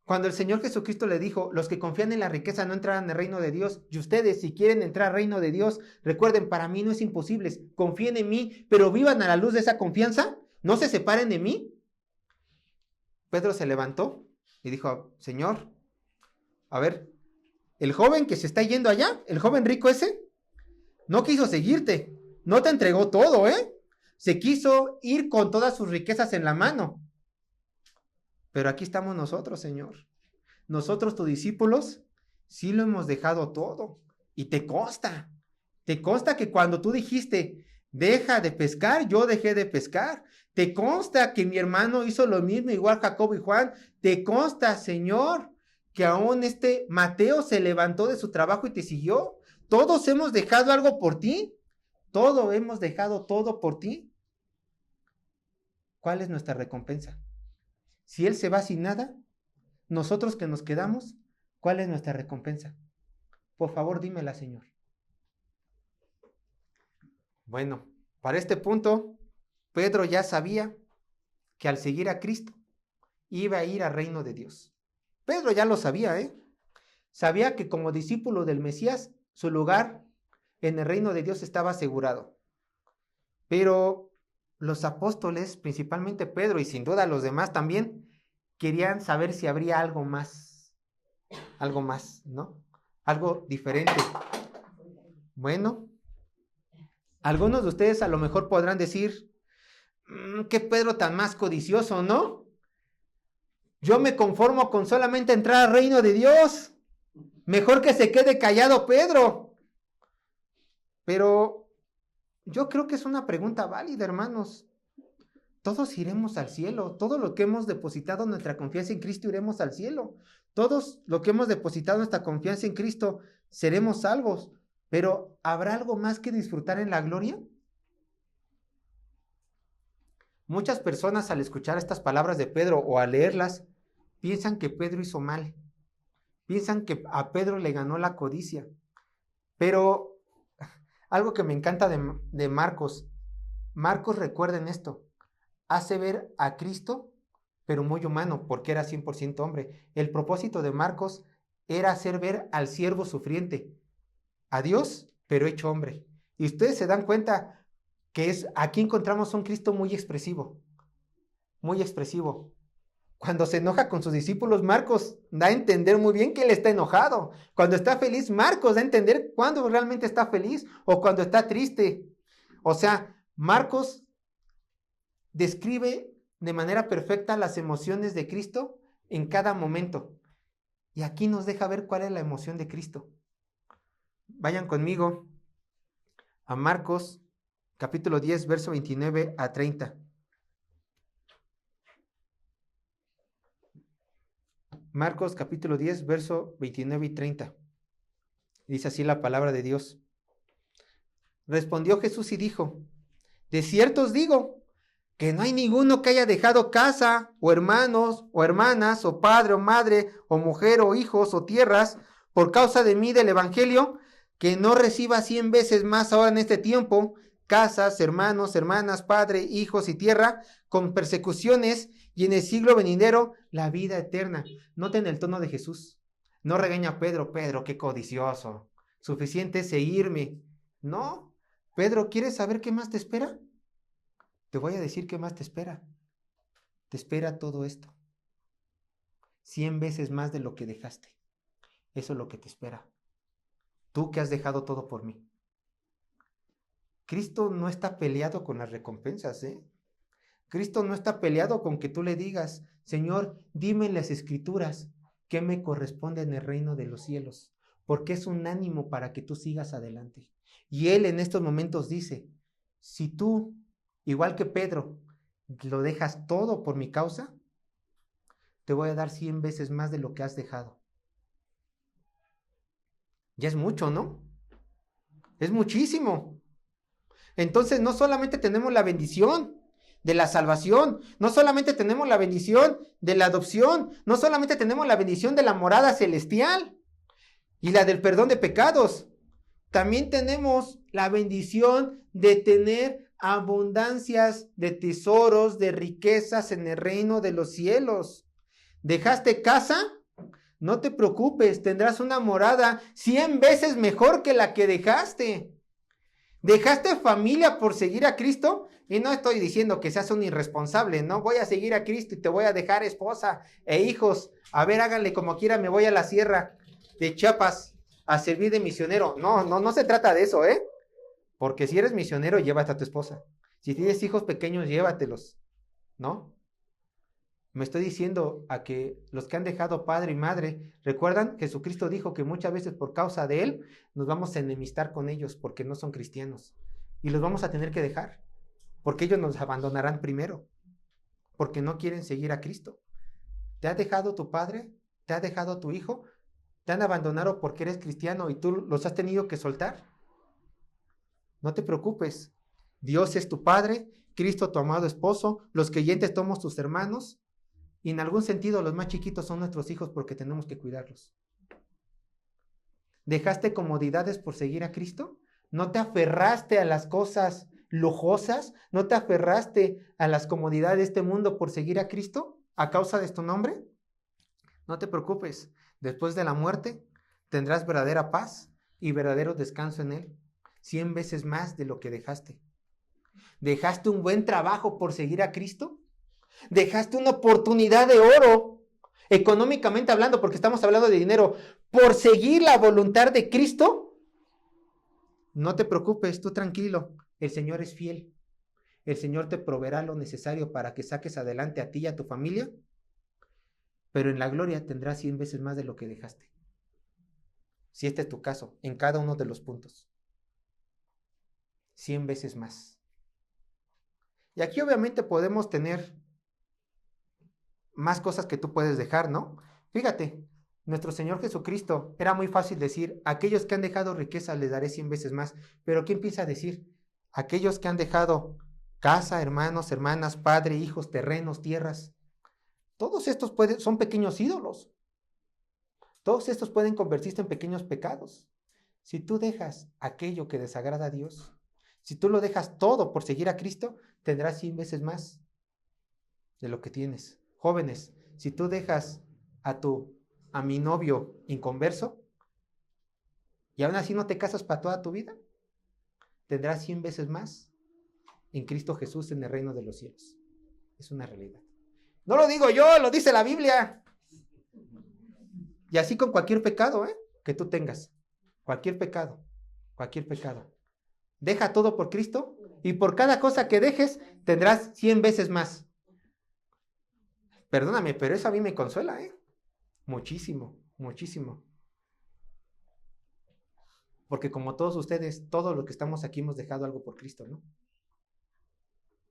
Cuando el Señor Jesucristo le dijo, los que confían en la riqueza no entrarán en el reino de Dios. Y ustedes, si quieren entrar al reino de Dios, recuerden, para mí no es imposible. Confíen en mí, pero vivan a la luz de esa confianza. No se separen de mí. Pedro se levantó y dijo, Señor, a ver, el joven que se está yendo allá, el joven rico ese, no quiso seguirte, no te entregó todo, ¿eh? Se quiso ir con todas sus riquezas en la mano. Pero aquí estamos nosotros, Señor. Nosotros, tus discípulos, sí lo hemos dejado todo. Y te consta que cuando tú dijiste, deja de pescar, yo dejé de pescar. Te consta que mi hermano hizo lo mismo, igual Jacobo y Juan. Te consta, Señor, que aún Mateo se levantó de su trabajo y te siguió. Todos hemos dejado algo por ti. Todos hemos dejado todo por ti. ¿Cuál es nuestra recompensa? Si él se va sin nada, nosotros que nos quedamos, ¿cuál es nuestra recompensa? Por favor, dímela, Señor. Bueno, para este punto, Pedro ya sabía que al seguir a Cristo iba a ir al reino de Dios. Pedro ya lo sabía, ¿eh? Sabía que como discípulo del Mesías, su lugar en el reino de Dios estaba asegurado. Pero los apóstoles, principalmente Pedro y sin duda los demás también, querían saber si habría algo más, ¿no? Algo diferente. Bueno, algunos de ustedes a lo mejor podrán decir, qué Pedro tan más codicioso, ¿no? Yo me conformo con solamente entrar al reino de Dios. Mejor que se quede callado Pedro. Pero yo creo que es una pregunta válida, hermanos. Todos iremos al cielo. Todo lo que hemos depositado nuestra confianza en Cristo iremos al cielo. Todos lo que hemos depositado nuestra confianza en Cristo seremos salvos. Pero ¿habrá algo más que disfrutar en la gloria? Muchas personas al escuchar estas palabras de Pedro o al leerlas piensan que Pedro hizo mal. Piensan que a Pedro le ganó la codicia. Pero algo que me encanta de Marcos. Marcos, recuerden esto. Hace ver a Cristo, pero muy humano, porque era 100% hombre. El propósito de Marcos era hacer ver al siervo sufriente. A Dios, pero hecho hombre. Y ustedes se dan cuenta que aquí encontramos un Cristo muy expresivo. Muy expresivo. Cuando se enoja con sus discípulos, Marcos da a entender muy bien que él está enojado. Cuando está feliz, Marcos da a entender cuándo realmente está feliz o cuando está triste. O sea, Marcos describe de manera perfecta las emociones de Cristo en cada momento. Y aquí nos deja ver cuál es la emoción de Cristo. Vayan conmigo a Marcos, capítulo 10, verso 29 a 30. Marcos capítulo 10, verso 29 y 30. Dice así la palabra de Dios. Respondió Jesús y dijo: de cierto os digo, que no hay ninguno que haya dejado casa, o hermanos, o hermanas, o padre, o madre, o mujer, o hijos, o tierras, por causa de mí del evangelio, que no reciba 100 veces más ahora en este tiempo, casas, hermanos, hermanas, padre, hijos y tierra, con persecuciones, y en el siglo venidero, la vida eterna. Noten el tono de Jesús. No regaña a Pedro: Pedro, qué codicioso. Suficiente es seguirme. No. Pedro, ¿quieres saber qué más te espera? Te voy a decir qué más te espera. Te espera todo esto. 100 veces más de lo que dejaste. Eso es lo que te espera. Tú que has dejado todo por mí. Cristo no está peleado con las recompensas, ¿eh? Cristo no está peleado con que tú le digas: Señor, dime en las escrituras qué me corresponde en el reino de los cielos, porque es un ánimo para que tú sigas adelante. Y Él en estos momentos dice: si tú, igual que Pedro, lo dejas todo por mi causa, te voy a dar 100 veces más de lo que has dejado. Ya es mucho, ¿no? Es muchísimo. Entonces no solamente tenemos la bendición de la salvación, no solamente tenemos la bendición de la adopción, no solamente tenemos la bendición de la morada celestial y la del perdón de pecados, también tenemos la bendición de tener abundancias de tesoros, de riquezas en el reino de los cielos. ¿Dejaste casa? No te preocupes, tendrás una morada 100 veces mejor que la que dejaste. ¿Dejaste familia por seguir a Cristo? Y no estoy diciendo que seas un irresponsable, no voy a seguir a Cristo y te voy a dejar esposa e hijos. A ver, háganle como quiera, me voy a la sierra de Chiapas a servir de misionero. No se trata de eso, ¿eh? Porque si eres misionero, llévate a tu esposa. Si tienes hijos pequeños, llévatelos, ¿no? Me estoy diciendo a que los que han dejado padre y madre, ¿recuerdan? Jesucristo dijo que muchas veces por causa de Él nos vamos a enemistar con ellos porque no son cristianos. Y los vamos a tener que dejar, porque ellos nos abandonarán primero, porque no quieren seguir a Cristo. ¿Te ha dejado tu padre? ¿Te ha dejado tu hijo? ¿Te han abandonado porque eres cristiano y tú los has tenido que soltar? No te preocupes. Dios es tu Padre, Cristo tu amado esposo, los creyentes somos tus hermanos. Y en algún sentido los más chiquitos son nuestros hijos porque tenemos que cuidarlos. ¿Dejaste comodidades por seguir a Cristo? ¿No te aferraste a las cosas lujosas? ¿No te aferraste a las comodidades de este mundo por seguir a Cristo a causa de tu nombre? No te preocupes. Después de la muerte tendrás verdadera paz y verdadero descanso en Él. 100 veces más de lo que dejaste. ¿Dejaste un buen trabajo por seguir a Cristo? ¿Dejaste una oportunidad de oro, económicamente hablando, porque estamos hablando de dinero, por seguir la voluntad de Cristo? No te preocupes, tú tranquilo, el Señor es fiel. El Señor te proveerá lo necesario para que saques adelante a ti y a tu familia. pero en la gloria tendrás 100 veces más de lo que dejaste. Si este es tu caso, en cada uno de los puntos. 100 veces más. Y aquí obviamente podemos tener más cosas que tú puedes dejar, ¿no? Fíjate, nuestro Señor Jesucristo, era muy fácil decir, aquellos que han dejado riqueza les daré 100 veces más. Pero ¿quién piensa decir? Aquellos que han dejado casa, hermanos, hermanas, padre, hijos, terrenos, tierras. Todos estos son pequeños ídolos. Todos estos pueden convertirse en pequeños pecados. Si tú dejas aquello que desagrada a Dios, si tú lo dejas todo por seguir a Cristo, tendrás 100 veces más de lo que tienes. Jóvenes, si tú dejas a mi novio inconverso y aún así no te casas para toda tu vida, tendrás 100 veces más en Cristo Jesús en el reino de los cielos. Es una realidad. No lo digo yo, lo dice la Biblia. Y así con cualquier pecado, que tú tengas. Cualquier pecado. Cualquier pecado. Deja todo por Cristo y por cada cosa que dejes tendrás 100 veces más. Perdóname, pero eso a mí me consuela, muchísimo, muchísimo. Porque como todos ustedes, todos los que estamos aquí hemos dejado algo por Cristo, ¿no?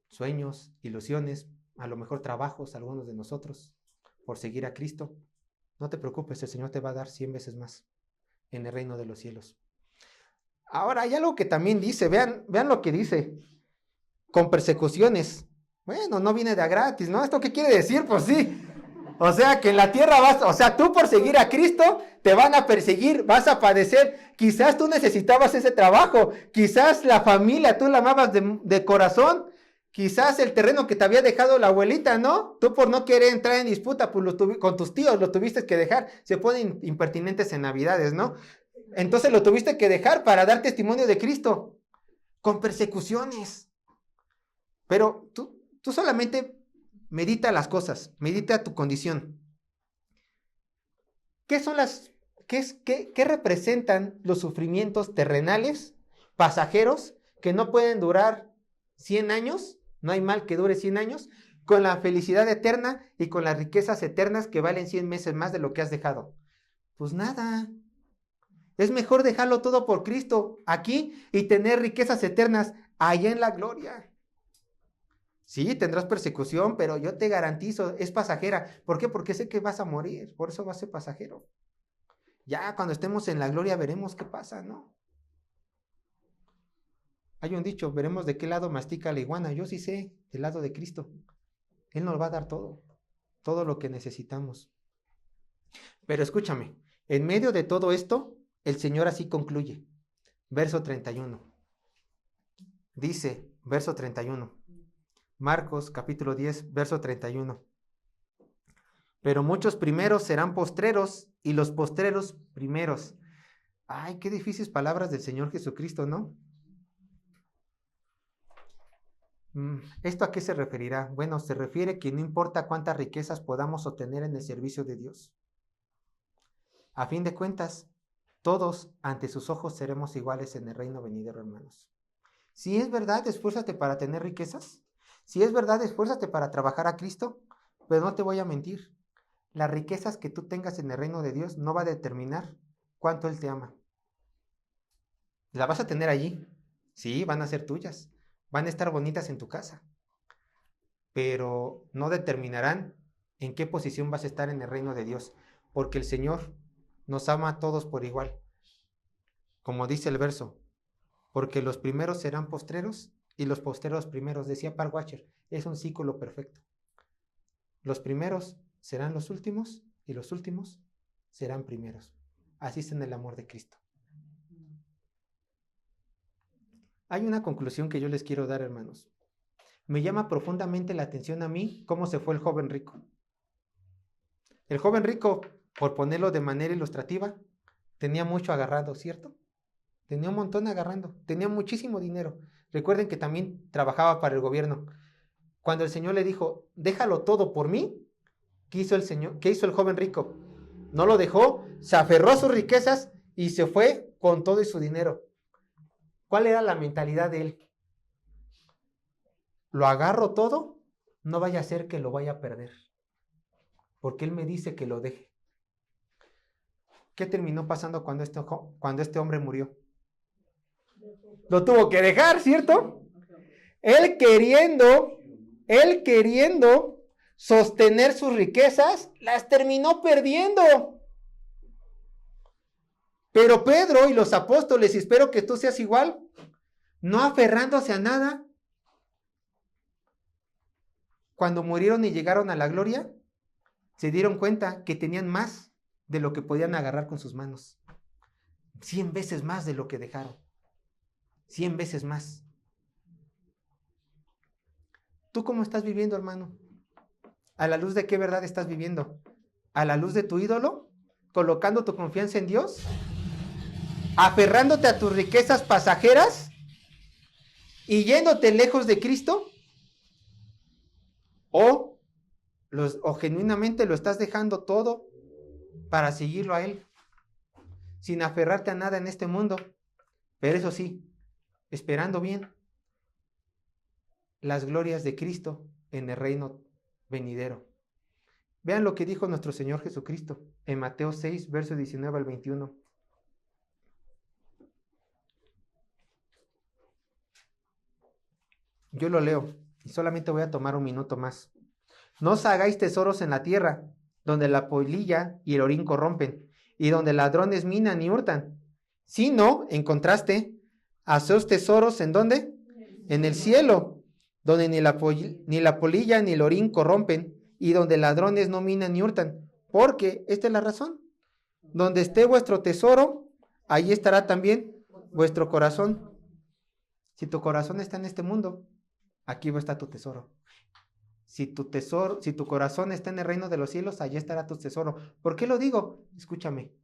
Sueños, ilusiones, a lo mejor trabajos, algunos de nosotros, por seguir a Cristo. No te preocupes, el Señor te va a dar 100 veces más en el reino de los cielos. Ahora, hay algo que también dice, vean lo que dice, con persecuciones. Bueno, no viene de a gratis, ¿no? ¿Esto qué quiere decir? Pues sí. O sea, que en la tierra tú por seguir a Cristo te van a perseguir, vas a padecer. Quizás tú necesitabas ese trabajo, quizás la familia, tú la amabas de corazón, quizás el terreno que te había dejado la abuelita, ¿no? Tú por no querer entrar en disputa pues con tus tíos lo tuviste que dejar. Se ponen impertinentes en Navidades, ¿no? Entonces lo tuviste que dejar para dar testimonio de Cristo, con persecuciones. Pero tú solamente medita las cosas, medita tu condición. ¿Qué representan los sufrimientos terrenales, pasajeros, que no pueden durar 100 años? No hay mal que dure 100 años, con la felicidad eterna y con las riquezas eternas que valen 100 veces más de lo que has dejado. Pues nada. Es mejor dejarlo todo por Cristo aquí y tener riquezas eternas allá en la gloria. Sí, tendrás persecución, pero yo te garantizo, es pasajera. ¿Por qué? Porque sé que vas a morir, por eso va a ser pasajero. Ya cuando estemos en la gloria veremos qué pasa, ¿no? Hay un dicho, veremos de qué lado mastica la iguana. Yo sí sé, del lado de Cristo. Él nos va a dar todo lo que necesitamos. Pero escúchame, en medio de todo esto, el Señor así concluye. Verso 31. Dice, verso 31. Marcos capítulo 10, verso 31. Pero muchos primeros serán postreros y los postreros primeros. Ay, qué difíciles palabras del Señor Jesucristo, ¿no? ¿Esto a qué se referirá? Bueno, se refiere que no importa cuántas riquezas podamos obtener en el servicio de Dios. A fin de cuentas, todos ante sus ojos seremos iguales en el reino venidero, hermanos. Si es verdad, esfuérzate para tener riquezas. Si es verdad, esfuérzate para trabajar a Cristo. Pero no te voy a mentir. Las riquezas que tú tengas en el reino de Dios no va a determinar cuánto Él te ama. Las vas a tener allí. Sí, van a ser tuyas. Van a estar bonitas en tu casa. Pero no determinarán en qué posición vas a estar en el reino de Dios. Porque el Señor nos ama a todos por igual. Como dice el verso. Porque los primeros serán postreros y los postreros primeros. Decía Park Watcher. Es un círculo perfecto. Los primeros serán los últimos y los últimos serán primeros. Así es en el amor de Cristo. Hay una conclusión que yo les quiero dar, hermanos. Me llama profundamente la atención a mí cómo se fue el joven rico. El joven rico, por ponerlo de manera ilustrativa, tenía mucho agarrado, ¿cierto? Tenía un montón agarrando, tenía muchísimo dinero. Recuerden que también trabajaba para el gobierno. Cuando el Señor le dijo, déjalo todo por mí, ¿qué hizo el Señor? ¿Qué hizo el joven rico? No lo dejó, se aferró a sus riquezas y se fue con todo y su dinero. ¿Cuál era la mentalidad de él? Lo agarro todo, no vaya a ser que lo vaya a perder. porque Él me dice que lo deje. ¿Qué terminó pasando cuando este hombre murió? Lo tuvo que dejar, ¿cierto? Él queriendo sostener sus riquezas, las terminó perdiendo. Pero Pedro y los apóstoles, y espero que tú seas igual, no aferrándose a nada, cuando murieron y llegaron a la gloria, se dieron cuenta que tenían más de lo que podían agarrar con sus manos. 100 veces más de lo que dejaron. 100 veces más. ¿Tú cómo estás viviendo, hermano? ¿A la luz de qué verdad estás viviendo? ¿A la luz de tu ídolo? ¿Colocando tu confianza en Dios? ¿Aferrándote a tus riquezas pasajeras? ¿Y yéndote lejos de Cristo? ¿O genuinamente lo estás dejando todo para seguirlo a Él? Sin aferrarte a nada en este mundo. Pero eso sí, esperando bien las glorias de Cristo en el reino venidero. Vean lo que dijo nuestro Señor Jesucristo en Mateo 6, verso 19 al 21. Yo lo leo y solamente voy a tomar un minuto más. No os hagáis tesoros en la tierra, donde la polilla y el orín corrompen, y donde ladrones minan y hurtan, sino, en contraste, haceos tesoros ¿en dónde? En el cielo, donde ni la polilla ni el orín corrompen, y donde ladrones no minan ni hurtan. Porque esta es la razón. Donde esté vuestro tesoro, ahí estará también vuestro corazón. Si tu corazón está en este mundo, aquí va a estar tu tesoro. Si tu corazón está en el reino de los cielos, allí estará tu tesoro. ¿Por qué lo digo? Escúchame.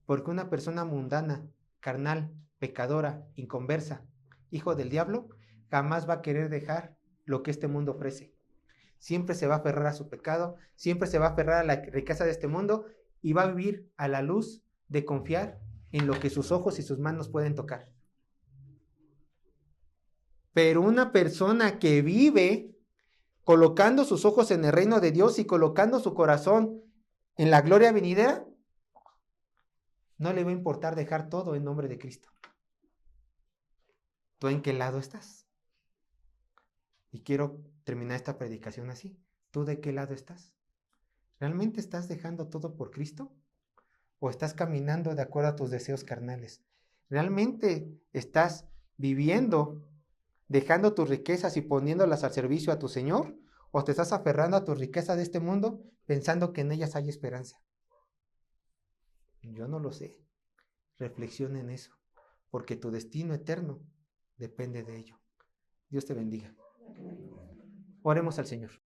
Porque una persona mundana, carnal, pecadora, inconversa, hijo del diablo, jamás va a querer dejar lo que este mundo ofrece. Siempre se va a aferrar a su pecado, siempre se va a aferrar a la riqueza de este mundo y va a vivir a la luz de confiar en lo que sus ojos y sus manos pueden tocar. Pero una persona que vive colocando sus ojos en el reino de Dios y colocando su corazón en la gloria venidera, no le va a importar dejar todo en nombre de Cristo. ¿Tú en qué lado estás? Y quiero terminar esta predicación así. ¿Tú de qué lado estás? ¿Realmente estás dejando todo por Cristo? ¿O estás caminando de acuerdo a tus deseos carnales? ¿Realmente estás viviendo, dejando tus riquezas y poniéndolas al servicio a tu Señor? ¿O te estás aferrando a tus riquezas de este mundo pensando que en ellas hay esperanza? Yo no lo sé. Reflexiona en eso, porque tu destino eterno depende de ello. Dios te bendiga. Oremos al Señor.